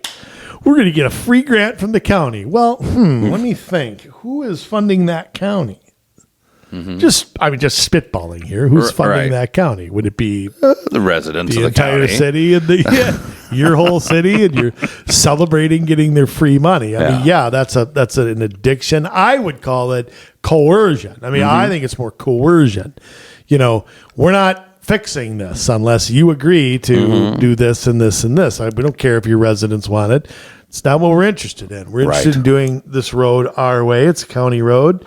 we're going to get a free grant from the county. Well, let me think. Who is funding that county? Just spitballing here. Who's funding that county? Would it be the residents of the entire county? City and your whole city, and you're celebrating getting their free money? I mean, that's an addiction. I would call it coercion. I mean, I think it's more coercion. We're not fixing this unless you agree to do this and this and this. We don't care if your residents want it. It's not what we're interested in. We're interested in doing this road our way. It's a county road,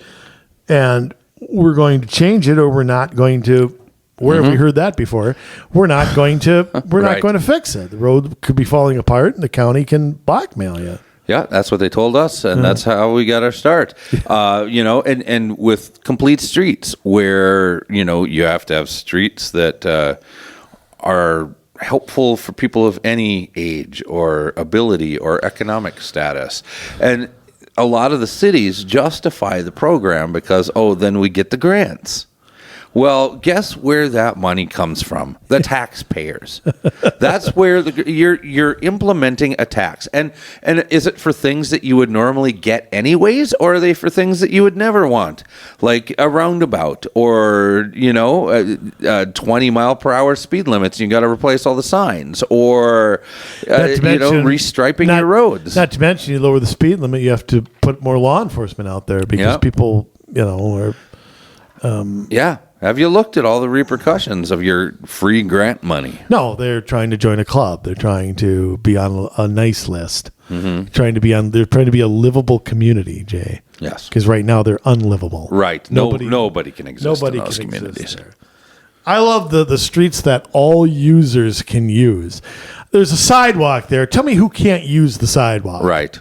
and we're going to change it, or we're not going to. Where have we heard that before? We're not going to. We're not going to fix it. The road could be falling apart, and the county can blackmail you. Yeah, that's what they told us, and that's how we got our start. And with complete streets, where you have to have streets that are helpful for people of any age or ability or economic status, and a lot of the cities justify the program because, then we get the grants. Well, guess where that money comes from? The taxpayers. That's where you're implementing a tax. And is it for things that you would normally get anyways, or are they for things that you would never want, like a roundabout or 20 mile per hour speed limits? You got to replace all the signs, or restriping your roads. Not to mention, you lower the speed limit, you have to put more law enforcement out there because people, are. Have you looked at all the repercussions of your free grant money? No, they're trying to join a club. They're trying to be on a nice list. They're trying to be a livable community, Jay. Yes. Because right now they're unlivable. Right. Nobody can exist in those communities. There. I love the streets that all users can use. There's a sidewalk there. Tell me who can't use the sidewalk. Right.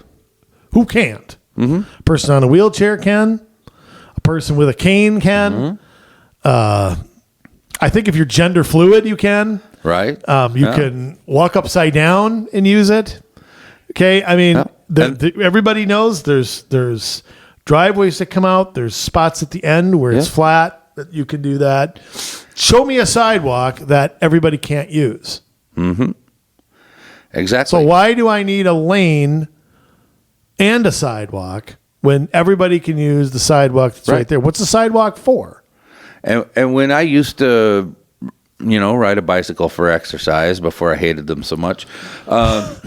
Who can't? A person on a wheelchair can. A person with a cane can. I think if you're gender fluid, you can. Right. You can walk upside down and use it. Okay. I mean, everybody knows there's driveways that come out. There's spots at the end where it's flat that you can do that. Show me a sidewalk that everybody can't use. Exactly. So why do I need a lane and a sidewalk when everybody can use the sidewalk that's right there? What's the sidewalk for? And when I used to, ride a bicycle for exercise before I hated them so much. At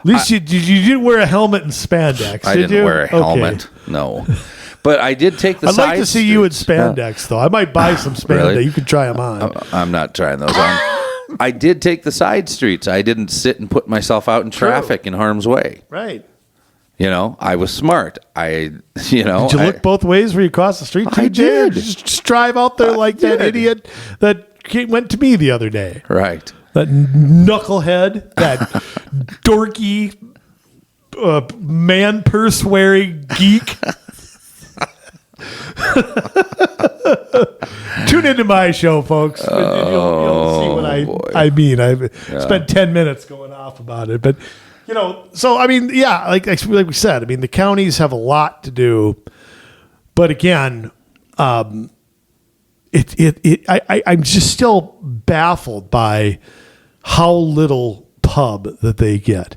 least you didn't wear a helmet and spandex, I didn't wear a helmet, no. But I did take the I'd like to see you in spandex, though. I might buy some spandex. Really? You could try them on. I'm not trying those on. I did take the side streets. I didn't sit and put myself out in traffic in harm's way. Right. I was smart. Did you look both ways where you crossed the street? I did. Just drive out there like that idiot that went to me the other day. Right. That knucklehead, that dorky, man purse wearing geek. Tune into my show, folks. You'll see what I mean. I've spent 10 minutes going off about it, but. So I mean, like we said, I mean, the counties have a lot to do But again, I'm just still baffled by how little pub that they get,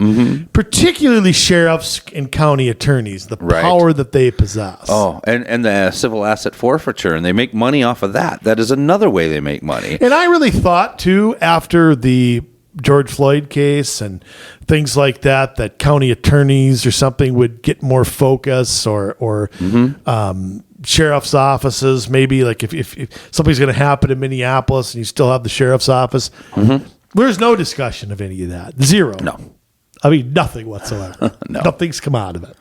particularly sheriffs and county attorneys, the power that they possess. Oh, and the civil asset forfeiture, and they make money off of that. That is another way they make money. And I really thought, too, after the George Floyd case and things like that, that county attorneys or something would get more focus, or sheriff's offices, maybe like if something's going to happen in Minneapolis and you still have the sheriff's office. There's no discussion of any of that. Zero. No. I mean, nothing whatsoever. No. Nothing's come out of it.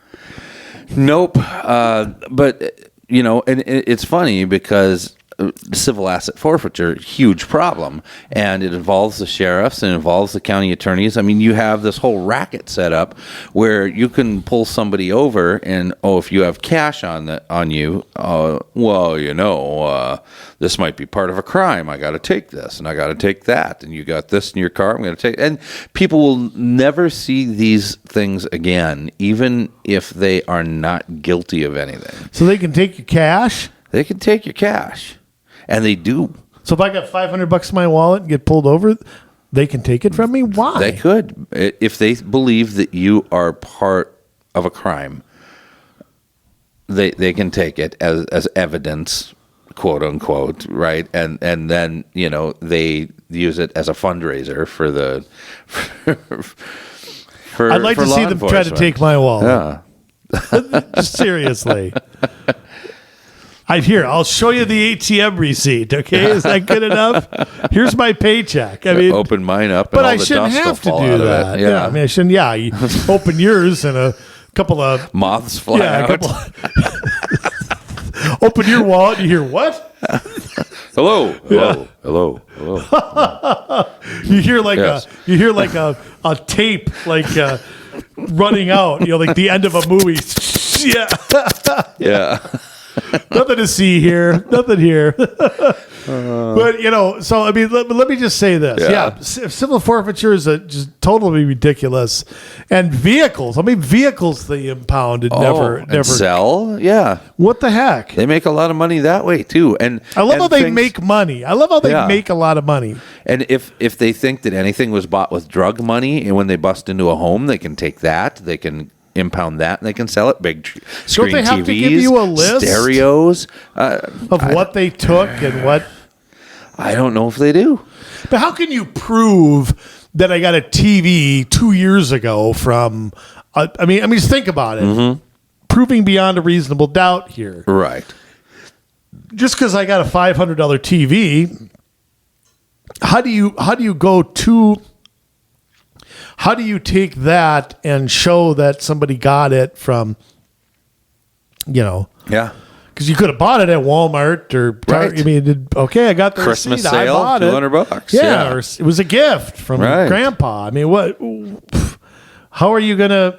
Nope. But, and it's funny because civil asset forfeiture, huge problem. And it involves the sheriffs and involves the county attorneys. I mean, you have this whole racket set up where you can pull somebody over and, if you have cash on you, this might be part of a crime. I got to take this and I got to take that. And you got this in your car. I'm going to take. And people will never see these things again, even if they are not guilty of anything. So they can take your cash? They can take your cash. And they do. So if I got $500 in my wallet and get pulled over, they can take it from me? Why? They could. If they believe that you are part of a crime, they can take it as evidence, quote unquote, right? And then, they use it as a fundraiser for the for I'd like to see them try to take my wallet. Yeah. Just seriously. I'll show you the ATM receipt. Okay, is that good enough? Here's my paycheck. I mean, open mine up, but I shouldn't have to do that. Yeah, I mean, I shouldn't. Yeah, you open yours and a couple of moths fly out. Open your wallet. You hear what? Hello. You hear like a tape running out. Like the end of a movie. Yeah. Yeah. Nothing to see here. Nothing here. But, so, I mean, let me just say this. Yeah. Civil forfeiture is just totally ridiculous. And vehicles. I mean, vehicles they impound and never sell. Yeah. What the heck? They make a lot of money that way, too. And I love how they make money. I love how they make a lot of money. And if they think that anything was bought with drug money, and when they bust into a home, they can take that. They can impound that and they can sell it. Big screen TVs. Don't they have to give you a list? Stereos. Of what they took and what? I don't know if they do. But how can you prove that I got a TV 2 years ago from, I mean, just think about it. Proving beyond a reasonable doubt here. Right. Just because I got a $500 TV, how do you take that and show that somebody got it from, Yeah. Because you could have bought it at Walmart or Target. Right. I mean, okay, I got the Christmas receipt. sale, I bought $200. Yeah, or it was a gift from Grandpa. I mean, what? How are you gonna?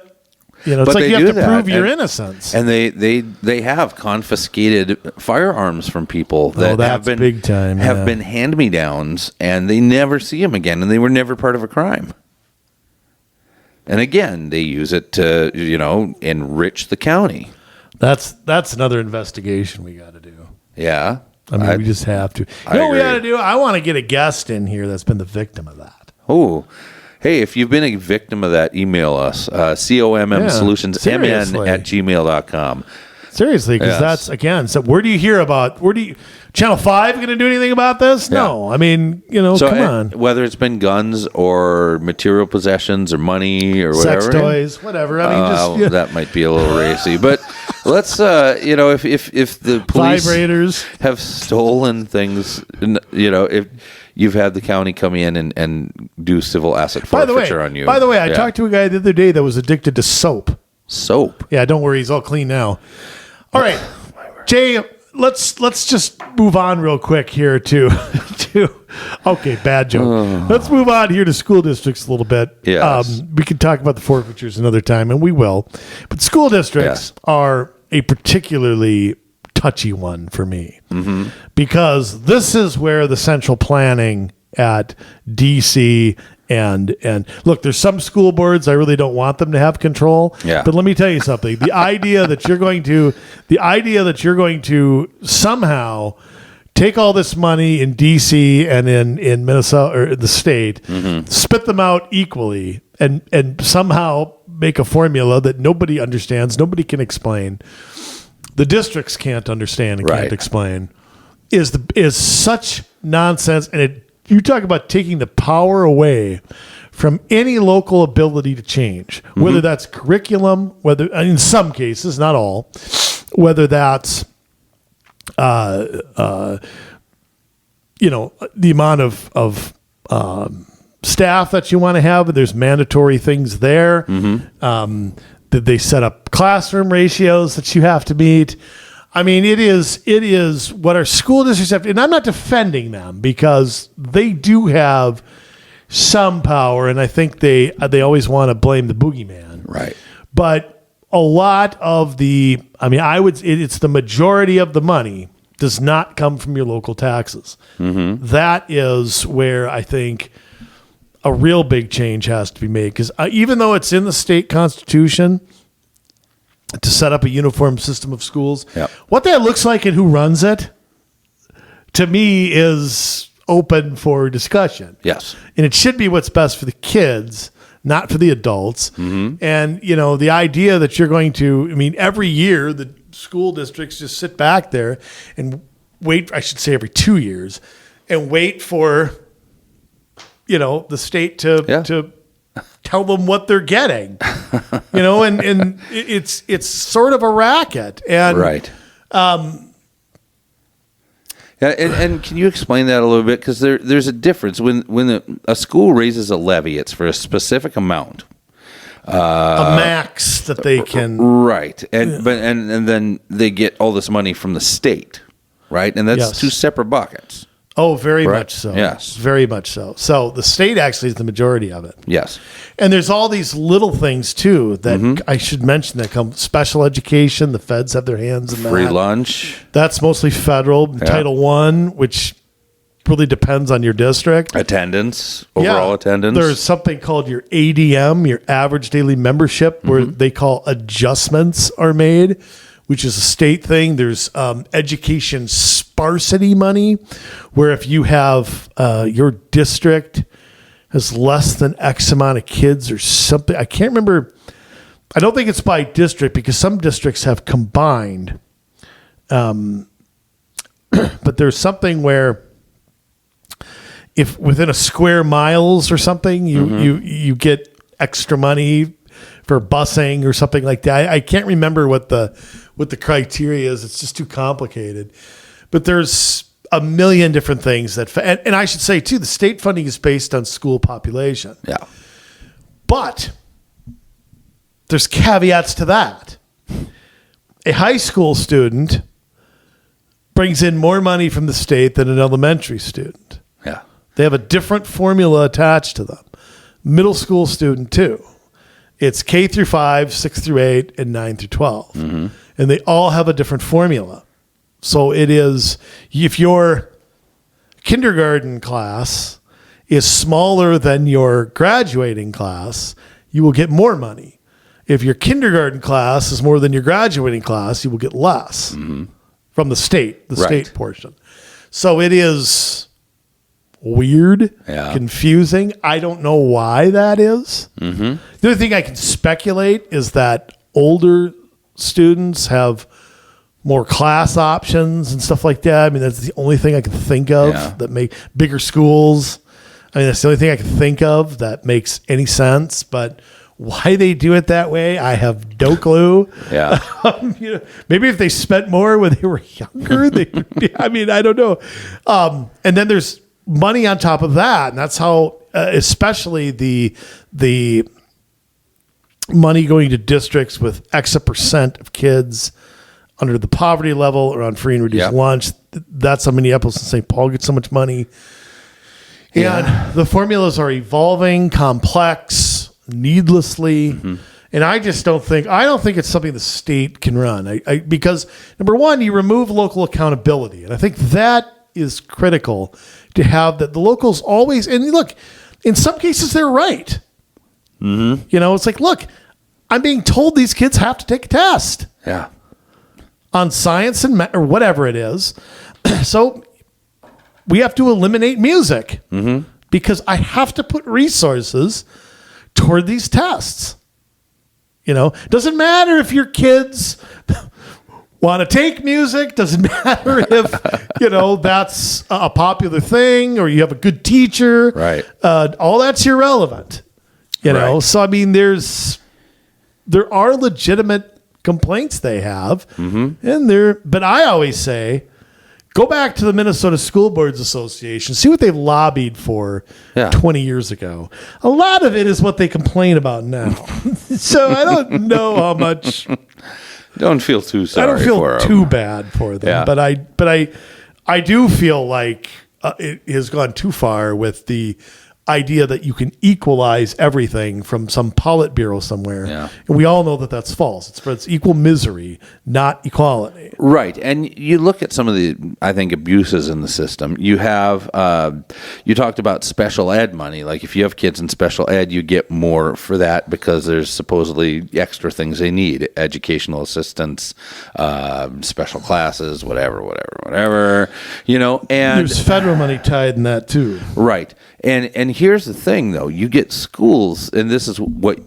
It's like you have to prove your innocence. And they have confiscated firearms from people that have been big time. Have been hand-me-downs, and they never see them again, and they were never part of a crime. And again, they use it to enrich the county. That's another investigation we got to do. Yeah. I mean, we just have to. You know what we got to do? I want to get a guest in here that's been the victim of that. Oh, hey, if you've been a victim of that, email us, comsolutionsmn@gmail.com. Seriously, because that's, again, so where do you hear about, Channel 5 going to do anything about this? Yeah. No. I mean, come on. Whether it's been guns or material possessions or money or whatever. Sex toys, whatever. I mean, that might be a little racy. But let's, if the police vibrators have stolen things, if you've had the county come in and do civil asset forfeiture on you. By the way, I talked to a guy the other day that was addicted to soap. Soap? Yeah, don't worry. He's all clean now. All right, Jay, let's just move on real quick here to okay, bad joke. Let's move on here to school districts a little bit. Yes. We can talk about the forfeitures another time, and we will. But school districts are a particularly touchy one for me because this is where the central planning at DC And look, there's some school boards I really don't want them to have control. Yeah. But let me tell you something. The idea that you're going to somehow take all this money in DC and in Minnesota or the state, spit them out equally, and somehow make a formula that nobody understands, nobody can explain. The districts can't understand and can't explain. Is such nonsense, and you talk about taking the power away from any local ability to change, whether that's curriculum, whether in some cases, not all, whether that's the amount of staff that you want to have. There's mandatory things there. Did they set up classroom ratios that you have to meet? I mean, it is what our school districts have, and I'm not defending them because they do have some power, and I think they always want to blame the boogeyman. Right. But a lot of it's the majority of the money does not come from your local taxes. That is where I think a real big change has to be made, because even though it's in the state constitution to set up a uniform system of schools, what that looks like and who runs it, to me, is open for discussion. Yes. And it should be what's best for the kids, not for the adults. And, the idea that you're going to, every year the school districts just sit back there and wait, I should say every 2 years, and wait for, the state to tell them what they're getting, and it's sort of a racket. And right. And can you explain that a little bit? Because there's a difference when a school raises a levy, it's for a specific amount, a max that they can. Right, and then they get all this money from the state, right? And that's two separate buckets. Oh, very much so. Yes. Very much so. So the state actually is the majority of it. Yes. And there's all these little things, too, that I should mention that come. Special education, the feds have their hands in that. Free lunch. That's mostly federal. Yeah. Title I, which really depends on your district. Attendance, overall attendance. There's something called your ADM, your average daily membership, where they call adjustments are made, which is a state thing. There's education sparsity money, where if you have your district has less than X amount of kids or something. I can't remember. I don't think it's by district because some districts have combined. But there's something where if within a square miles or something, you get extra money for busing or something like that. I can't remember what the criteria is. It's just too complicated. But there's a million different things and I should say too, the state funding is based on school population. Yeah. But there's caveats to that. A high school student brings in more money from the state than an elementary student. Yeah. They have a different formula attached to them. Middle school student too. It's K through 5, 6 through 8, and 9 through 12. And they all have a different formula. So it is, if your kindergarten class is smaller than your graduating class, you will get more money. If your kindergarten class is more than your graduating class, you will get less from the state portion. So it is weird, confusing. I don't know why that is. The only thing I can speculate is that older students have more class options and stuff like that. That's the only thing I can think of that make bigger schools. That's the only thing I can think of that makes any sense. But why they do it that way, I have no clue. Yeah. Maybe if they spent more when they were younger, I don't know. And then there's money on top of that, and that's how, especially the money going to districts with X percent of kids under the poverty level or on free and reduced lunch. That's how Minneapolis and St. Paul get so much money. And the formulas are evolving, complex, needlessly. And I don't think it's something the state can run. Because number one, you remove local accountability. And I think that is critical to have, that the locals always, and look, in some cases they're right. Mm-hmm. You know, it's like, look, I'm being told these kids have to take a test. Yeah. On science and or whatever it is. So we have to eliminate music because I have to put resources toward these tests. You know, doesn't matter if your kids want to take music. Doesn't matter if, you know, that's a popular thing or you have a good teacher. Right. All that's irrelevant. You know, so I mean, there are legitimate complaints they have, and but I always say, go back to the Minnesota School Boards Association, see what they've lobbied for 20 years ago. A lot of it is what they complain about now. So I don't know how much. Don't feel too sorry. I don't feel for too them. bad for them, Yeah. but I do feel like it has gone too far with the idea that you can equalize everything from some Politburo somewhere. Yeah. And we all know that that's false. It's equal misery, not equality. Right. And you look at some of the, I think, abuses in the system. You have, you talked about special ed money. Like if you have kids in special ed, you get more for that because there's supposedly extra things they need. Educational assistance, special classes, whatever, you know, and there's federal money tied in that too. Right. And here's the thing, though. You get schools, and this is what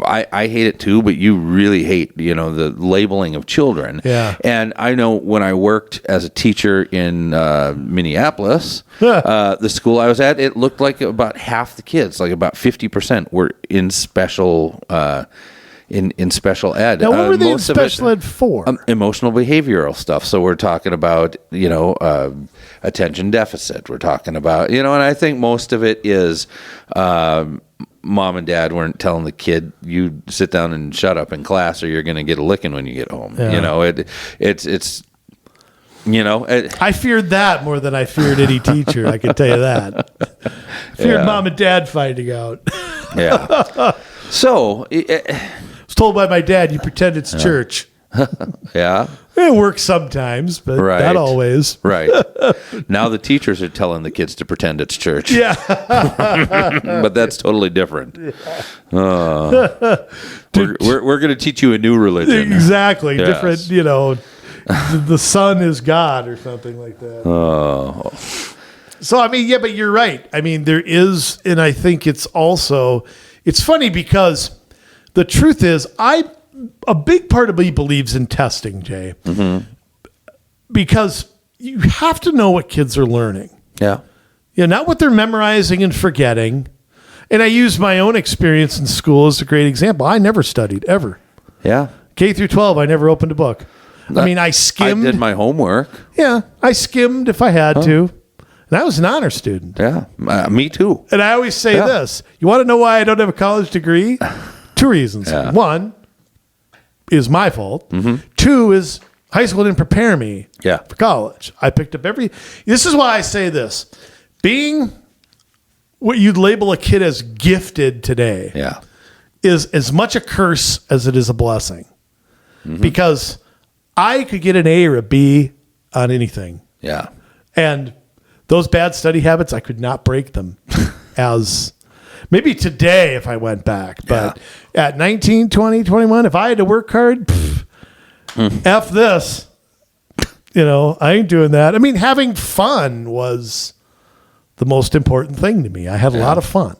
I hate it too, but you really hate, you know, the labeling of children. Yeah. And I know when I worked as a teacher in Minneapolis, the school I was at, it looked like about half the kids, like about 50% were in special in special ed. Now, what were they in special ed for? Emotional behavioral stuff. So we're talking about, you know, attention deficit. We're talking about, you know, and I think most of it is mom and dad weren't telling the kid, you sit down and shut up in class or you're going to get a licking when you get home. Yeah. You know, it's you know. I feared that more than I feared any teacher. I can tell you that. Feared mom and dad fighting out. Yeah. So I was told by my dad, you pretend it's church. yeah. It works sometimes, but not always. Right. Now the teachers are telling the kids to pretend it's church. Yeah. But that's totally different. We're going to teach you a new religion. Exactly. Yes. Different, you know, the sun is God or something like that. Oh. So, I mean, yeah, but you're right. I mean, there is, and I think it's also, it's funny because the truth is, a big part of me believes in testing, Jay, because you have to know what kids are learning. Yeah. Yeah, not what they're memorizing and forgetting. And I use my own experience in school as a great example. I never studied, ever. Yeah. K through 12, I never opened a book. I mean, I skimmed. I did my homework. Yeah, I skimmed if I had to. And I was an honor student. Yeah. Me too. And I always say this. You want to know why I don't have a college degree? 2 reasons. Yeah. 1 is my fault. 2 is high school didn't prepare me for college. I picked up this is why I say this. Being what you'd label a kid as gifted today is as much a curse as it is a blessing. Because I could get an A or a B on anything. Yeah. And those bad study habits, I could not break them as maybe today if I went back. But at 19, 20, 21, if I had to work hard, F this. You know, I ain't doing that. I mean, having fun was the most important thing to me. I had a lot of fun.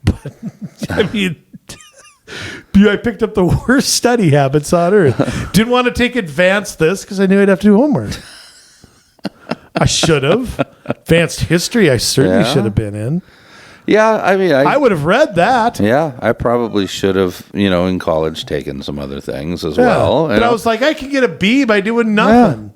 But, I mean, I picked up the worst study habits on earth. Didn't want to take advanced this because I knew I'd have to do homework. I should have. Advanced history, I certainly should have been in. Yeah, I mean, I would have read that. Yeah, I probably should have, you know, in college taken some other things as well. But I was like, I can get a B by doing nothing.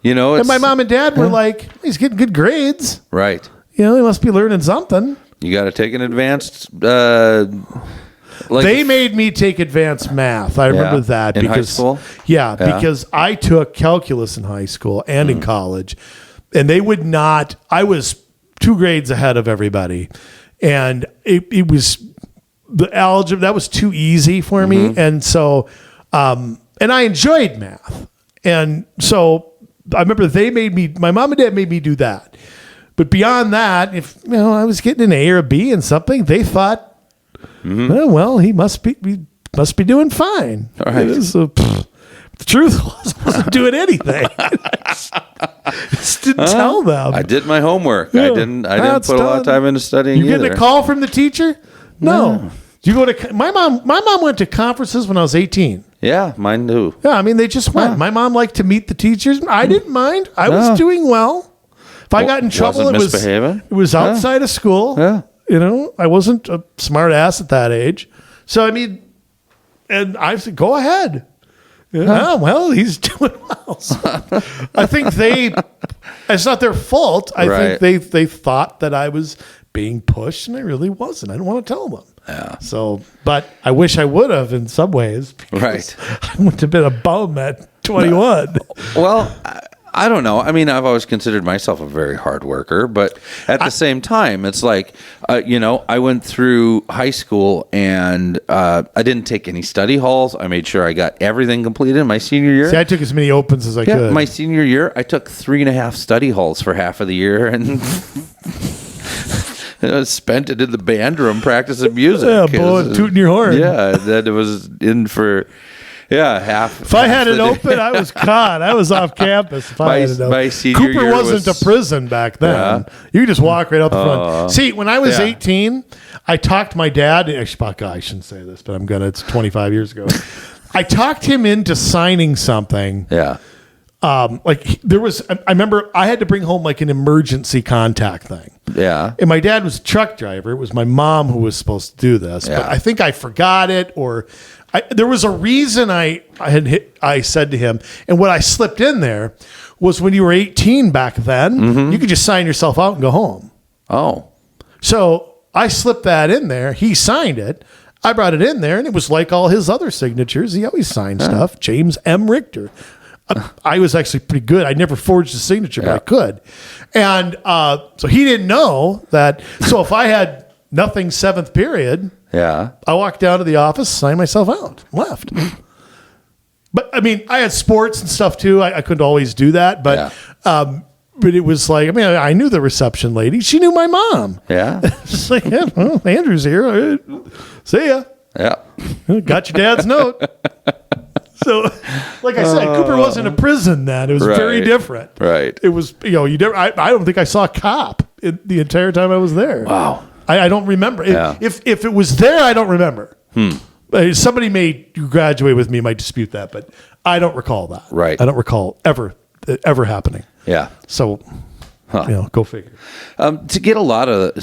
You know, and my mom and dad were like, he's getting good grades. Right. You know, he must be learning something. You got to take an advanced. They made me take advanced math. I remember that in because high school. Yeah, because I took calculus in high school and in college, and they would not. I was 2 grades ahead of everybody, and it was the algebra that was too easy for me, and so and I enjoyed math, and so I remember my mom and dad made me do that. But beyond that, if I was getting an A or a B in something, they thought, well, he must be doing fine. All right. So, the truth was, I wasn't doing anything. I just didn't tell them. I did my homework. I didn't put a lot of time into studying. You getting a call from the teacher? No. You go to my mom went to conferences when I was 18. Yeah, mine too. Yeah, I mean they just went. My mom liked to meet the teachers. I didn't mind. I was doing well. If I got in trouble, it was outside of school. Yeah. I wasn't a smart ass at that age. So I mean, and I said, go ahead. Oh, well, he's doing well. So I think it's not their fault. I think they thought that I was being pushed, and I really wasn't. I didn't want to tell them. Yeah. So, but I wish I would have in some ways. Right. I wouldn't have been a bum at 21. Well, I don't know. I mean, I've always considered myself a very hard worker, but at the same time, it's like, I went through high school and I didn't take any study halls. I made sure I got everything completed my senior year. See, I took as many opens as I could. My senior year, I took 3.5 study halls for half of the year and spent it in the band room practicing music. Yeah, boy, tooting your horn. Yeah, then it was in for... Yeah, half. If I had it open, I was caught. I was off campus. If I had it open. My senior Cooper year wasn't a prison back then. Yeah. You could just walk right out the front. See, when I was 18, I talked my dad. Actually, I shouldn't say this, but I'm gonna. It's 25 years ago. I talked him into signing something. Yeah. There was. I remember I had to bring home like an emergency contact thing. Yeah. And my dad was a truck driver. It was my mom who was supposed to do this, but I think I forgot it or. There was a reason I said to him, and what I slipped in there was when you were 18 back then, you could just sign yourself out and go home. Oh. So I slipped that in there. He signed it. I brought it in there, and it was like all his other signatures. He always signed stuff. James M. Richter. I was actually pretty good. I never forged a signature, but I could. And so he didn't know that. So if I had nothing seventh period... Yeah. I walked down to the office, signed myself out, left. But I mean, I had sports and stuff too. I couldn't always do that, but it was like, I mean, I knew the reception lady. She knew my mom. Yeah. It's like, well, Andrew's here. See ya. Yeah. Got your dad's note. So, like I said, Cooper wasn't a prison then. It was very different. Right. It was, I don't think I saw a cop the entire time I was there. Wow. I don't remember. If it was there, I don't remember. Somebody may graduate with me might dispute that, but I don't recall that. Right. I don't recall ever happening. Yeah. So, go figure. To get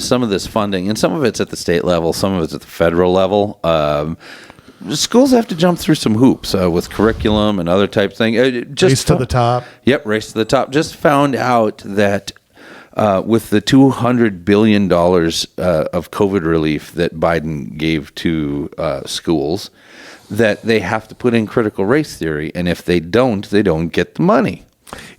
some of this funding, and some of it's at the state level, some of it's at the federal level, schools have to jump through some hoops with curriculum and other type things. Race to the top. Yep, race to the top. Just found out that with the $200 billion of COVID relief that Biden gave to schools, that they have to put in critical race theory. And if they don't get the money.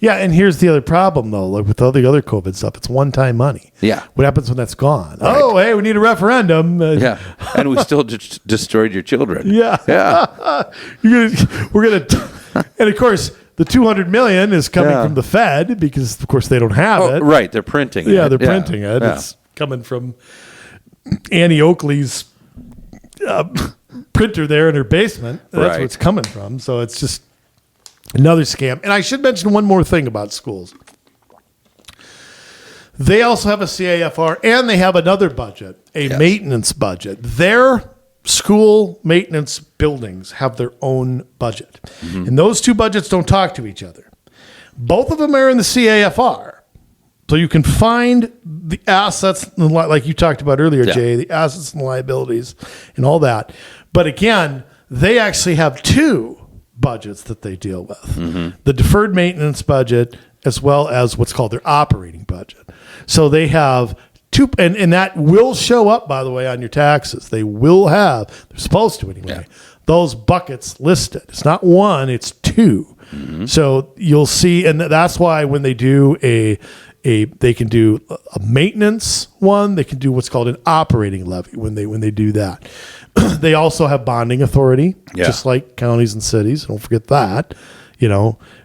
Yeah, and here's the other problem, though. Like with all the other COVID stuff, it's one-time money. Yeah. What happens when that's gone? Right. Oh, hey, we need a referendum. Yeah, and we still destroyed your children. Yeah. Yeah. We're going to... And, of course... The $200 million is coming from the Fed because, of course, they don't have it. Right, they're printing it. Yeah, they're printing it. Yeah. It's coming from Annie Oakley's printer there in her basement. That's where it's coming from. So it's just another scam. And I should mention one more thing about schools. They also have a CAFR, and they have another budget, a maintenance budget. Their school maintenance buildings have their own budget. And those two budgets don't talk to each other. Both of them are in the CAFR. So you can find the assets, like you talked about earlier, Jay, the assets and liabilities and all that. But again, they actually have two budgets that they deal with. The deferred maintenance budget as well as what's called their operating budget. So they have two, and that will show up, by the way, on your taxes. They will have, they're supposed to anyway, those buckets listed. It's not one, it's two. So you'll see, and that's why when they do they can do a maintenance one, they can do what's called an operating levy when they do that. They also have bonding authority, just like counties and cities. Don't forget that.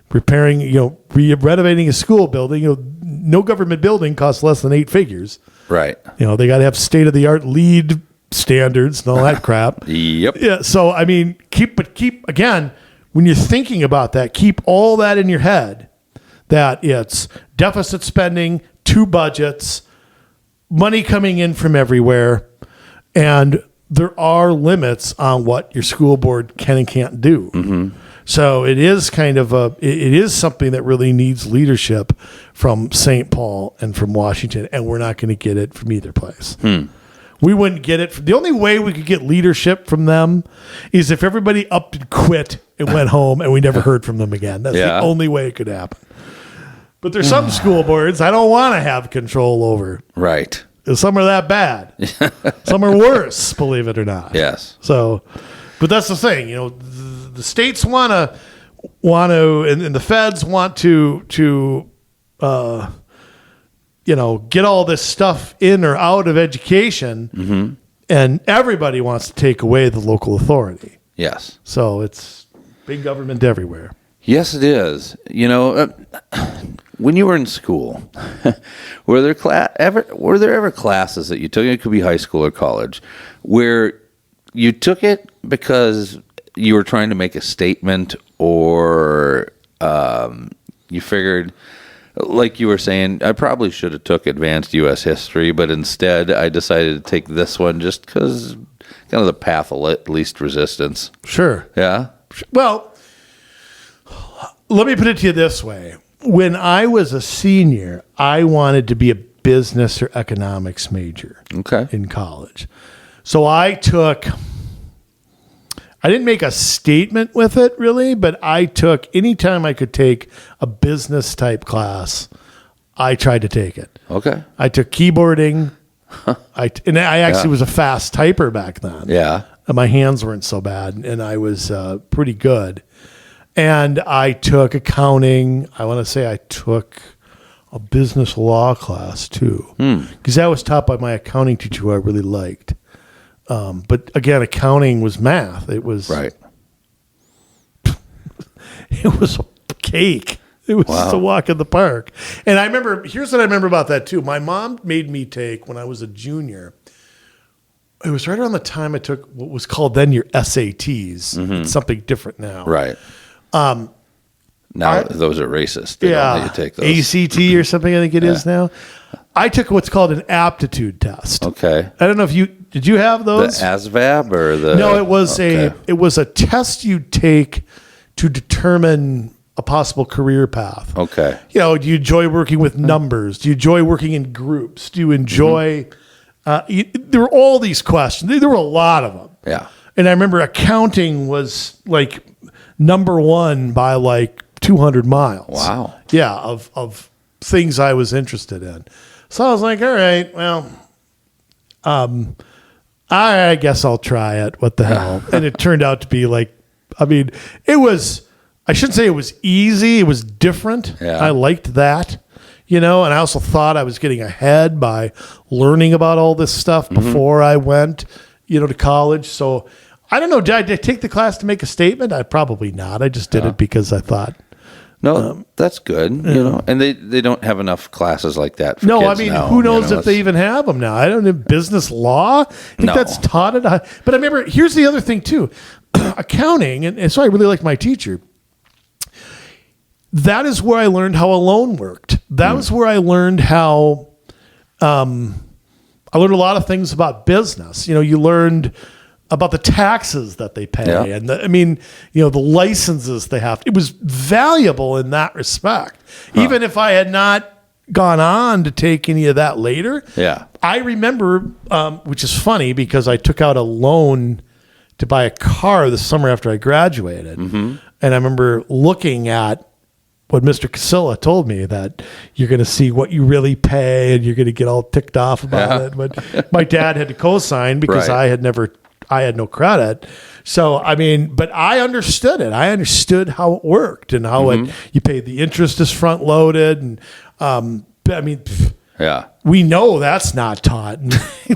Repairing, renovating a school building, no government building costs less than 8 figures. Right. You know, they got to have state-of-the-art LEED standards and all that crap. Yep. Yeah. So, I mean, keep, again, when you're thinking about that, keep all that in your head, that it's deficit spending, 2 budgets, money coming in from everywhere, and there are limits on what your school board can and can't do. Mm-hmm. So it is kind of it is something that really needs leadership from St. Paul and from Washington, and we're not going to get it from either place. We wouldn't get it. The only way we could get leadership from them is if everybody upped and quit and went home and we never heard from them again. That's the only way it could happen. But there's some school boards I don't want to have control over. Right. Some are that bad. Some are worse, believe it or not. Yes. So, but that's the thing, you know, the states want to, and the feds want to, you know, get all this stuff in or out of education, and everybody wants to take away the local authority. Yes. So it's big government everywhere. Yes, it is. You know, when you were in school, were there ever classes that you took? It could be high school or college, where you took it because you were trying to make a statement, or you figured, like you were saying, I probably should have took advanced U.S. history, but instead I decided to take this one just because kind of the path of least resistance. Sure. Yeah. Well, let me put it to you this way. When I was a senior, I wanted to be a business or economics major in college. So I didn't make a statement with it really, but I took, anytime I could take a business type class, I tried to take it. Okay. I took keyboarding. I actually was a fast typer back then. Yeah. And my hands weren't so bad, and I was pretty good. And I took accounting. I want to say I took a business law class too, because that was taught by my accounting teacher who I really liked. But again, accounting was math. It was right. It was a cake. It was just a walk in the park. And I remember, here's what I remember about that too. My mom made me take, when I was a junior, it was right around the time I took what was called then your SATs. It's something different now. Right. Now those are racist. They don't let you take those. ACT or something I think it is now. I took what's called an aptitude test. Okay. I don't know if did you have those? The ASVAB or the... No, it was a test you take to determine a possible career path. Okay. You know, do you enjoy working with numbers? Do you enjoy working in groups? Do you enjoy... there were all these questions. There were a lot of them. Yeah. And I remember accounting was like number 1 by like 200 miles. Wow. Yeah, of things I was interested in. So I was like, all right, well, I guess I'll try it. What the hell? And it turned out to be like, I mean, it was, I shouldn't say it was easy. It was different. Yeah. I liked that, you know, and I also thought I was getting ahead by learning about all this stuff before I went, you know, to college. So I don't know. Did I take the class to make a statement? I probably not. I just did it because I thought. No, that's good. You know, and they don't have enough classes like that for kids I mean, now, who knows if they even have them now? I don't know. Business law? I think that's taught it. But I remember, here's the other thing too. Accounting, and so I really liked my teacher. That is where I learned how a loan worked. That was where I learned how, I learned a lot of things about business. You know, you learned about the taxes that they pay. And the licenses they have. It was valuable in that respect. Even if I had not gone on to take any of that later. Yeah. I remember, which is funny because I took out a loan to buy a car the summer after I graduated. And I remember looking at what Mr. Casilla told me, that you're going to see what you really pay and you're going to get all ticked off about it. But my dad had to co-sign because I had no credit. So, I mean, but I understood it. I understood how it worked and how you paid the interest is front loaded. And, I mean, we know that's not taught in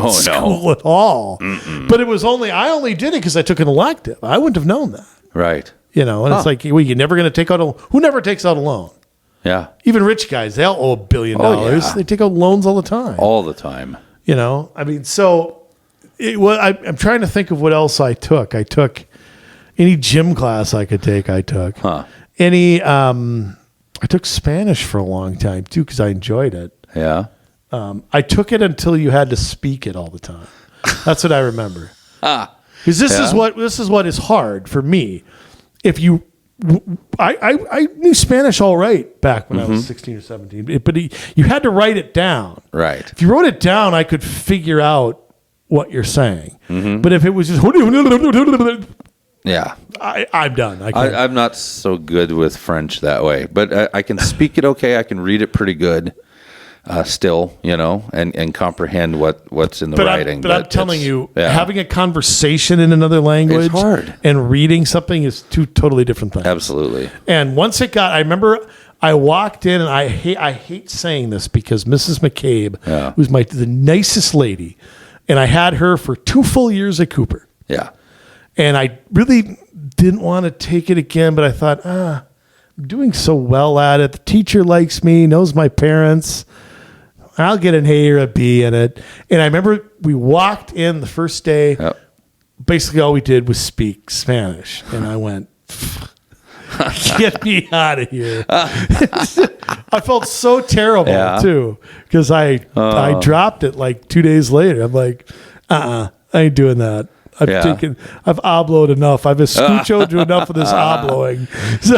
school at all. But it was I only did it because I took an elective. I wouldn't have known that. Right. You know, and it's like, well, you're never going to take out who never takes out a loan? Yeah. Even rich guys, they'll owe $1 billion. Yeah. They take out loans all the time. All the time. I mean, so I'm trying to think of what else I took. I took any gym class I could take. I took I took Spanish for a long time too because I enjoyed it. Yeah. I took it until you had to speak it all the time. That's what I remember. Because this is what is hard for me. If you, I knew Spanish all right back when I was 16 or 17, but you had to write it down. Right. If you wrote it down, I could figure out what you're saying. But if it was just, yeah, I'm done. I'm not so good with French that way, but I can speak it okay. I can read it pretty good. Still, and comprehend what's in the writing. But I'm telling you, having a conversation in another language it's hard. And reading something is two totally different things. Absolutely. And once I remember I walked in, and I hate saying this because Mrs. McCabe, who's the nicest lady, and I had her for 2 full years at Cooper. Yeah. And I really didn't want to take it again, but I thought, I'm doing so well at it. The teacher likes me, knows my parents. I'll get an A or a B in it. And I remember we walked in the first day. Yep. Basically, all we did was speak Spanish. And I went, get me out of here. I felt so terrible, too, because I dropped it like 2 days later. I'm like, I ain't doing that. I've obloed enough. I've escuchoed enough of this obloing. So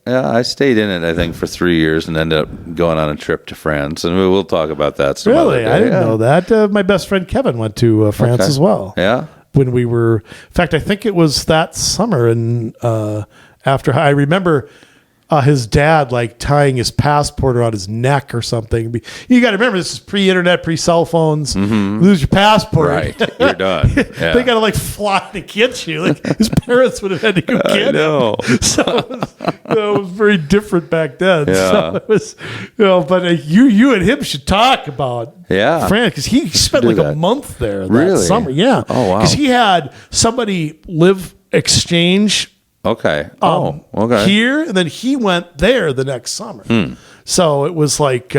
I stayed in it, I think, for 3 years and ended up going on a trip to France. And we'll talk about that some other day. I didn't know that. My best friend Kevin went to France as well. Yeah. When we were, in fact, I think it was that summer. And after I remember his dad like tying his passport around his neck or something. You got to remember, this is pre-internet, pre-cell phones. Lose your passport, right? You're done. Yeah. They got to like fly to get you. Like his parents would have had to go get him. So it was very different back then. Yeah. So it was, but you and him should talk about France, because he spent like a month there that summer. Yeah. Oh wow. Because he had somebody live exchange. Okay. Okay. Here, and then he went there the next summer. So it was like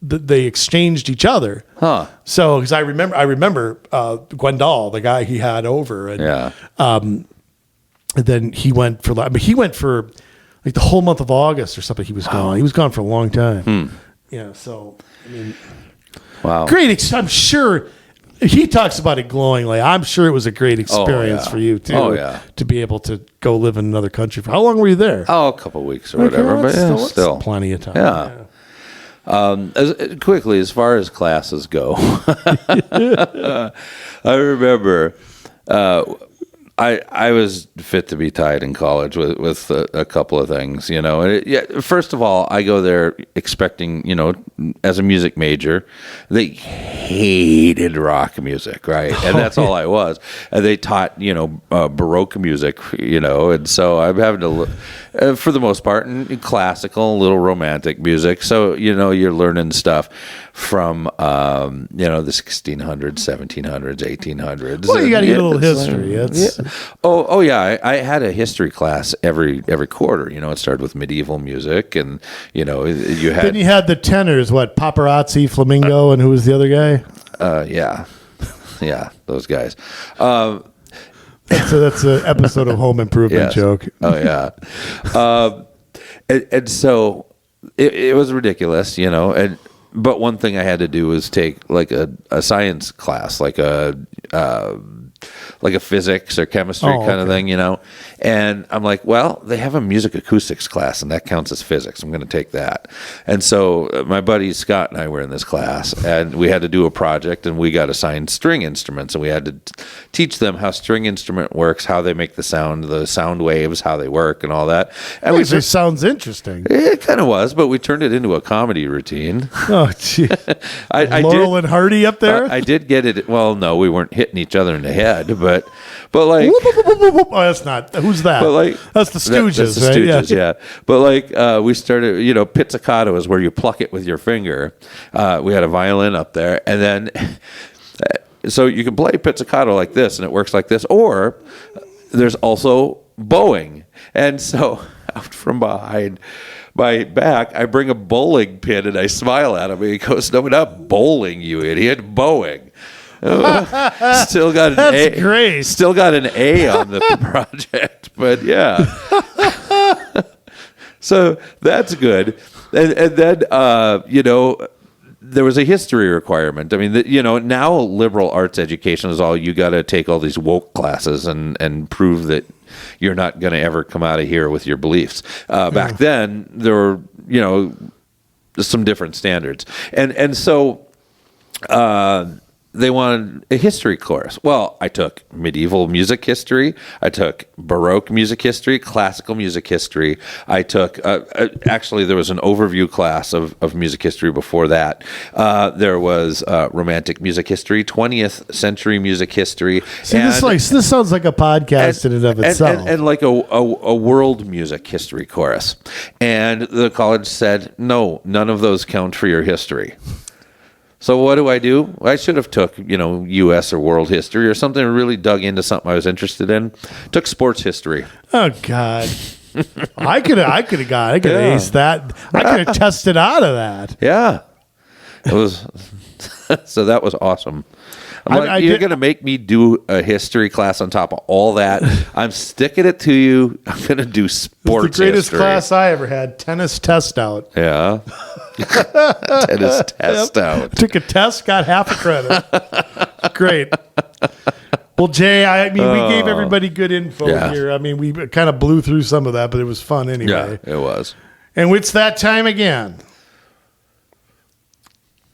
they exchanged each other. Huh. So because I remember Gwendal, the guy he had over, and and then he went for like the whole month of August or something. He was gone. He was gone for a long time. Yeah. So I mean, wow. Great. I'm sure. He talks about it glowingly. I'm sure it was a great experience for you too. Oh yeah, to be able to go live in another country. For how long were you there? Oh, a couple of weeks or whatever. But still plenty of time. Yeah. Quickly, as far as classes go, I remember I was fit to be tied in college with a couple of things, First of all, I go there expecting, as a music major, they hated rock music, right? And that's all I was. And they taught, Baroque music, and so I'm having to look, for the most part, in classical, a little romantic music. So, you're learning stuff from, the 1600s, 1700s, 1800s. Well, you got to get a little history. Oh yeah. I had a history class every quarter. It started with medieval music, and you had. Then you had the tenors. What, Paparazzi, Flamingo, and who was the other guy? Yeah, those guys. That's an episode of Home Improvement joke. Oh yeah, and so it was ridiculous, But one thing I had to do was take like a science class, like a physics or chemistry kind of thing, And I'm like, well, they have a music acoustics class, and that counts as physics. I'm going to take that. And so my buddy Scott and I were in this class, and we had to do a project, and we got assigned string instruments, and we had to teach them how string instrument works, how they make the sound waves, how they work, and all that. And it sounds interesting. It kind of was, but we turned it into a comedy routine. Oh, gee. Laurel and Hardy up there? I did get it. Well, no, we weren't hitting each other in the head, but like, oh, that's not. Who's that? But like, that's the Stooges, that's the right? Stooges, yeah. But like, we started. Pizzicato is where you pluck it with your finger. We had a violin up there, and then so you can play pizzicato like this, and it works like this. Or there's also bowing, and so out from behind my back. I bring a bowling pin and I smile at him. And he goes, "No, not bowling, you idiot, bowing." Still got an That's A. great. Still got an A on the project, but yeah. So that's good. And then there was a history requirement. I mean, now liberal arts education is all you got to take all these woke classes and prove that you're not going to ever come out of here with your beliefs. Back then, there were, some different standards. And so they wanted a history course. Well, I took medieval music history. I took Baroque music history, classical music history. I took, actually, there was an overview class of music history before that. There was Romantic music history, 20th century music history. See, this sounds like a podcast in and of itself. And like a world music history course. And the college said, no, none of those count for your history. So what do? I should have took, U.S. or world history or something and really dug into something I was interested in. Took sports history. Oh, God. I could have aced that. I could have tested out of that. Yeah. It was, so that was awesome. I'm like, you're going to make me do a history class on top of all that. I'm sticking it to you. I'm going to do sports history. The greatest class I ever had, tennis test out. Yeah. Tennis test out. Took a test, got half a credit. Great. Well, Jay, we gave everybody good info here. I mean, we kind of blew through some of that, but it was fun anyway. Yeah, it was. And it's that time again.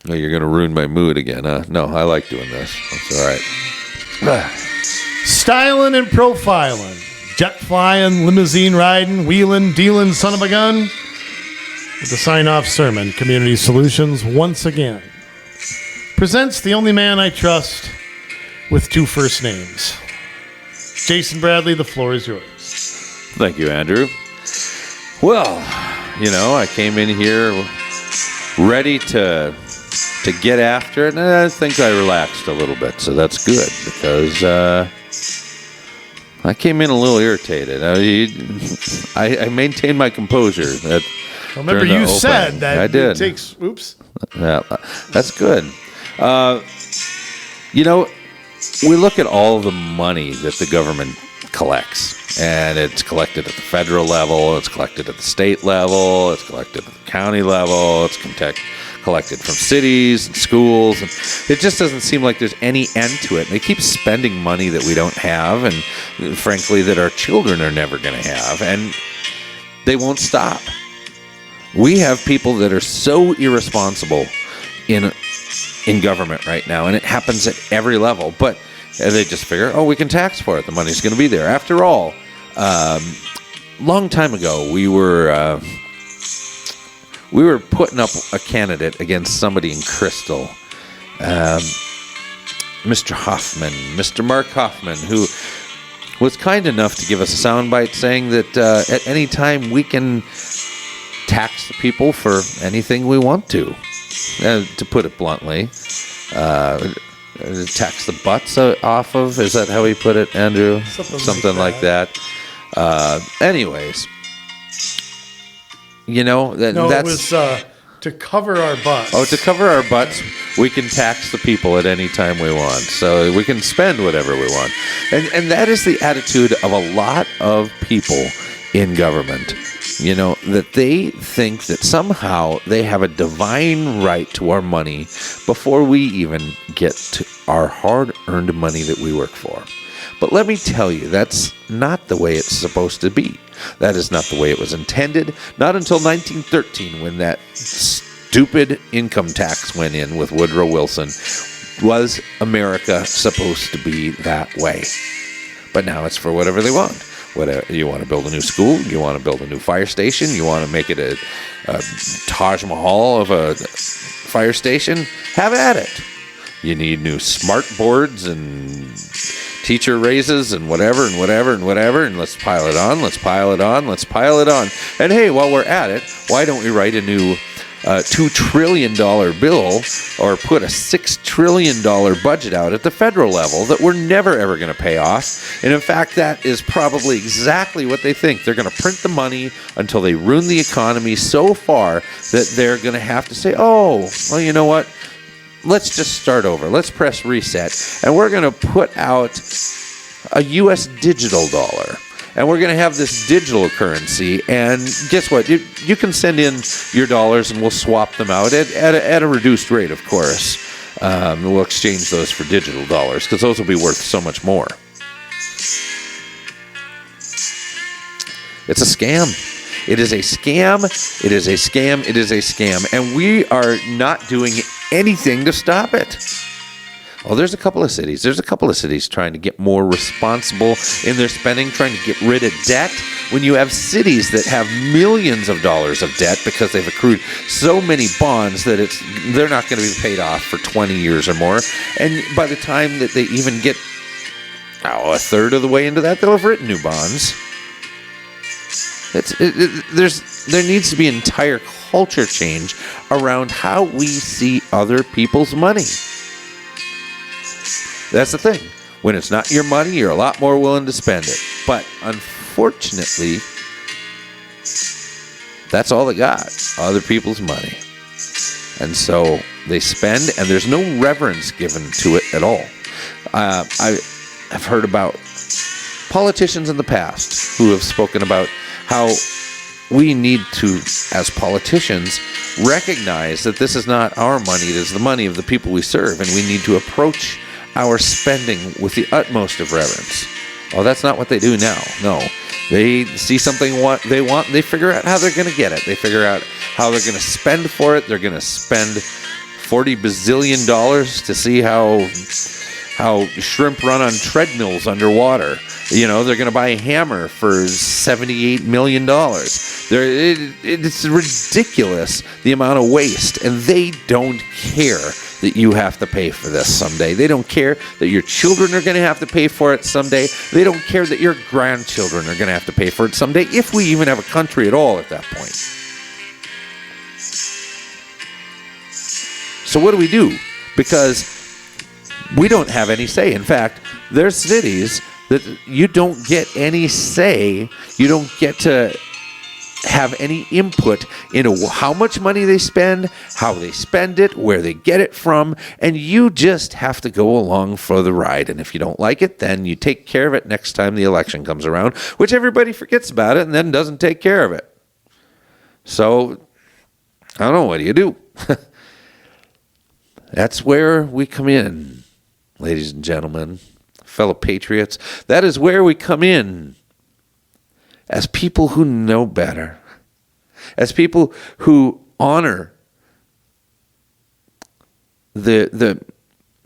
Oh, you're going to ruin my mood again, huh? No, I like doing this. That's all right. Styling and profiling. Jet flying, limousine riding, wheeling, dealing, son of a gun. With the sign-off sermon, Community Solutions once again presents the only man I trust with two first names. Jason Bradley, the floor is yours. Thank you, Andrew. Well, I came in here ready to get after it, and I think I relaxed a little bit, so that's good, because I came in a little irritated. I maintained my composure. Remember, you said that I did. It takes... Oops. Yeah, that's good. We look at all the money that the government collects, and it's collected at the federal level, it's collected at the state level, it's collected at the county level, it's collected from cities and schools, and it just doesn't seem like there's any end to it. And they keep spending money that we don't have, and frankly, that our children are never going to have, and they won't stop. We have people that are so irresponsible in government right now, and it happens at every level. But they just figure, we can tax for it. The money's going to be there. After all, long time ago, we were putting up a candidate against somebody in Crystal, Mr. Mark Hoffman, who was kind enough to give us a soundbite saying that at any time we can tax the people for anything we want to put it bluntly. Tax the butts off of, is that how he put it, Andrew? Something like that. Anyways, it was to cover our butts. Oh, to cover our butts, we can tax the people at any time we want. So we can spend whatever we want. And that is the attitude of a lot of people in government. That they think that somehow they have a divine right to our money before we even get to our hard-earned money that we work for. But let me tell you, that's not the way it's supposed to be. That is not the way it was intended. Not until 1913, when that stupid income tax went in with Woodrow Wilson, was America supposed to be that way. But now it's for whatever they want. Whatever, you want to build a new school, you want to build a new fire station, you want to make it a Taj Mahal of a fire station, have at it. You need new smart boards and teacher raises and whatever, and let's pile it on. And hey, while we're at it, why don't we write a new $2 trillion bill or put a $6 trillion budget out at the federal level that we're never, ever going to pay off. And in fact, that is probably exactly what they think. They're going to print the money until they ruin the economy so far that they're going to have to say, oh, well, you know what? Let's just start over. Let's press reset. And we're going to put out a U.S. digital dollar. And we're going to have this digital currency. And guess what? You can send in your dollars and we'll swap them out at a reduced rate, of course. We'll exchange those for digital dollars because those will be worth so much more. It's a scam. It is a scam. It is a scam. It is a scam. And we are not doing anything to stop it. Well, there's a couple of cities. There's a couple of cities trying to get more responsible in their spending, trying to get rid of debt. When you have cities that have millions of dollars of debt because they've accrued so many bonds that they're not going to be paid off for 20 years or more. And by the time that they even get a third of the way into that, they'll have written new bonds. There needs to be an entire culture change around how we see other people's money. That's the thing. When it's not your money, you're a lot more willing to spend it. But unfortunately, that's all they got, other people's money. And so they spend, and there's no reverence given to it at all. I've heard about politicians in the past who have spoken about how we need to, as politicians, recognize that this is not our money, it is the money of the people we serve, and we need to approach our spending with the utmost of reverence. Oh, that's not what they do now. No. They see something what they want, and they figure out how they're going to get it. They figure out how they're going to spend for it. They're going to spend $40 bazillion to see how shrimp run on treadmills underwater. You know, they're going to buy a hammer for $78 million. It's ridiculous, the amount of waste, and they don't care that you have to pay for this someday. They don't care that your children are going to have to pay for it someday. They don't care that your grandchildren are going to have to pay for it someday, if we even have a country at all at that point. So what do we do? Because we don't have any say. In fact, there's cities that you don't get any say. You don't get to have any input into how much money they spend, how they spend it, where they get it from, and you just have to go along for the ride. And if you don't like it, then you take care of it next time the election comes around, which everybody forgets about it and then doesn't take care of it. So, I don't know, what do? That's where we come in, ladies and gentlemen, fellow patriots. That is where we come in as people who know better, as people who honor the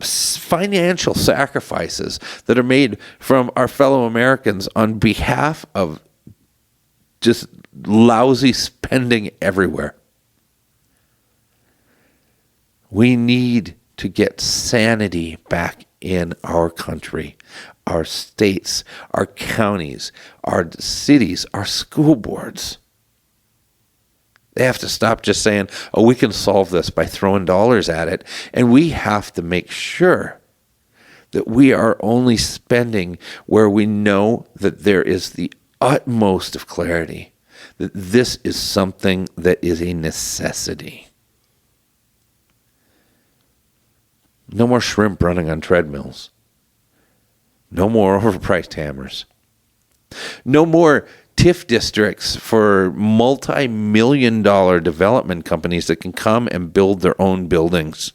financial sacrifices that are made from our fellow Americans on behalf of just lousy spending everywhere. We need to get sanity back in our country, our states, our counties, our cities, our school boards. They have to stop just saying, oh, we can solve this by throwing dollars at it. And we have to make sure that we are only spending where we know that there is the utmost of clarity, that this is something that is a necessity. No more shrimp running on treadmills. No more overpriced hammers. No more TIF districts for multi-million-dollar development companies that can come and build their own buildings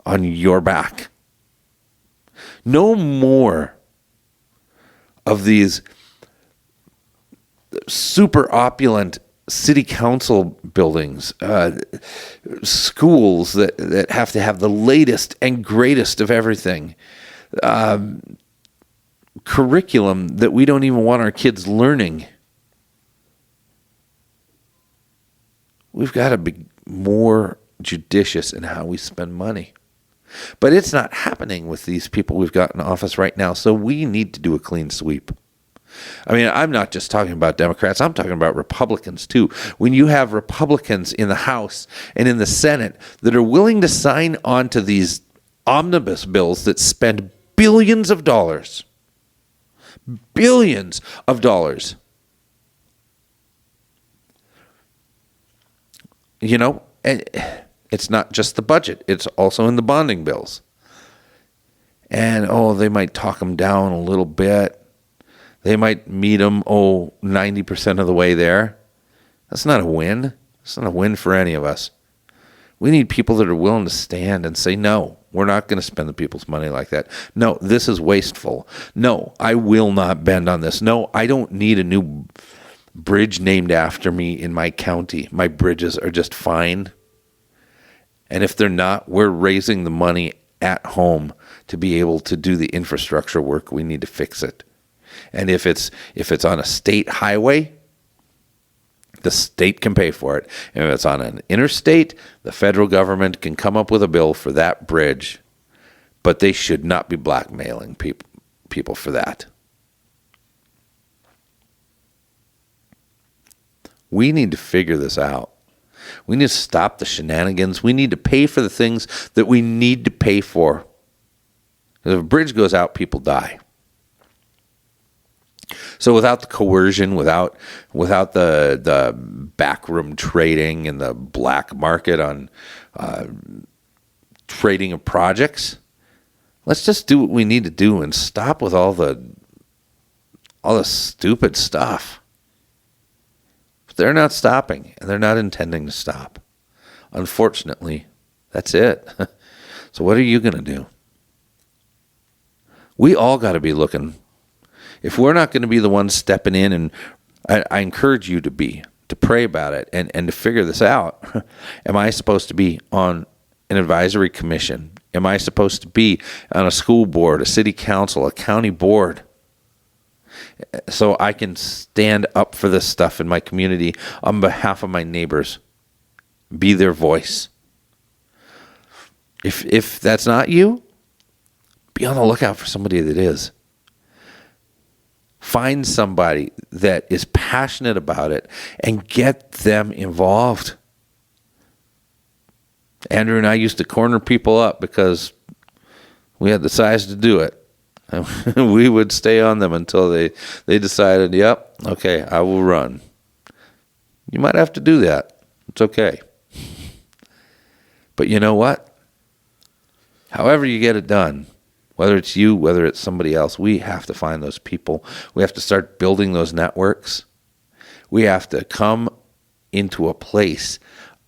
on your back. No more of these super opulent city council buildings, schools that have to have the latest and greatest of everything, curriculum that we don't even want our kids learning. We've got to be more judicious in how we spend money. But it's not happening with these people we've got in office right now, so we need to do a clean sweep. I mean, I'm not just talking about Democrats. I'm talking about Republicans, too. When you have Republicans in the House and in the Senate that are willing to sign on to these omnibus bills that spend billions of dollars, you know, and it's not just the budget. It's also in the bonding bills. And, they might talk them down a little bit. They might meet them, 90% of the way there. That's not a win. It's not a win for any of us. We need people that are willing to stand and say, no, we're not going to spend the people's money like that. No, this is wasteful. No, I will not bend on this. No, I don't need a new bridge named after me in my county. My bridges are just fine. And if they're not, we're raising the money at home to be able to do the infrastructure work we need to fix it. And if it's on a state highway, the state can pay for it. And if it's on an interstate, the federal government can come up with a bill for that bridge, but they should not be blackmailing people for that. We need to figure this out. We need to stop the shenanigans. We need to pay for the things that we need to pay for. If a bridge goes out, people die. So without the coercion, without the backroom trading and the black market on trading of projects, let's just do what we need to do and stop with all the stupid stuff. But they're not stopping, and they're not intending to stop. Unfortunately, that's it. So what are you going to do? We all got to be looking. If we're not going to be the ones stepping in, and I encourage you to pray about it and to figure this out. Am I supposed to be on an advisory commission? Am I supposed to be on a school board, a city council, a county board? So I can stand up for this stuff in my community on behalf of my neighbors. Be their voice. If that's not you, be on the lookout for somebody that is. Find somebody that is passionate about it and get them involved. Andrew and I used to corner people up because we had the size to do it. We would stay on them until they decided, yep, okay, I will run. You might have to do that. It's okay. But you know what? However you get it done, whether it's you, whether it's somebody else, we have to find those people. We have to start building those networks. We have to come into a place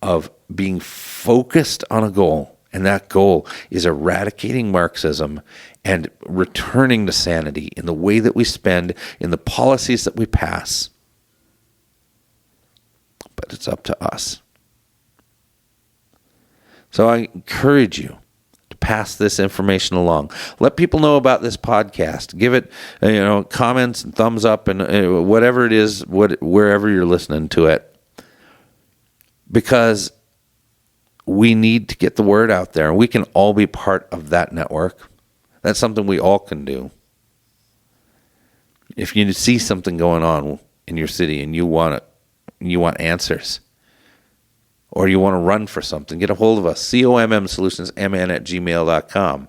of being focused on a goal. And that goal is eradicating Marxism and returning to sanity in the way that we spend, in the policies that we pass. But it's up to us. So I encourage you to pass this information along. Let people know about this podcast. Give it, comments and thumbs up and whatever it is, wherever you're listening to it. Because we need to get the word out there, and we can all be part of that network. That's something we all can do. If you see something going on in your city and you want answers, or you want to run for something, get a hold of us. COMMsolutionsMN@gmail.com.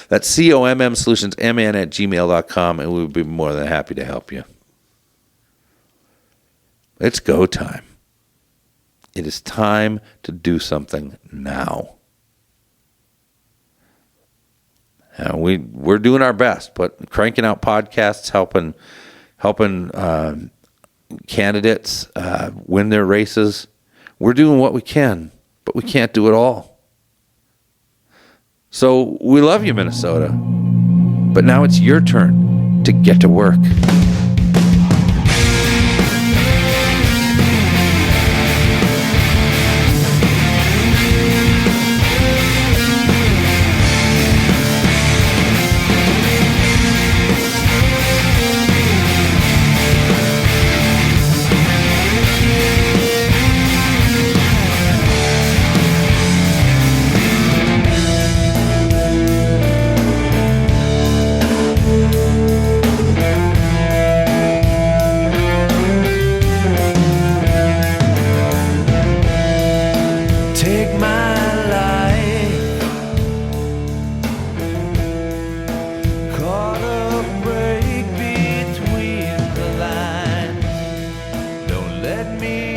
That's COMMsolutionsMN@gmail.com, and we would be more than happy to help you. It's go time. It is time to do something now. And we're doing our best, but cranking out podcasts, helping candidates win their races. We're doing what we can, but we can't do it all. So we love you, Minnesota, but now it's your turn to get to work. me.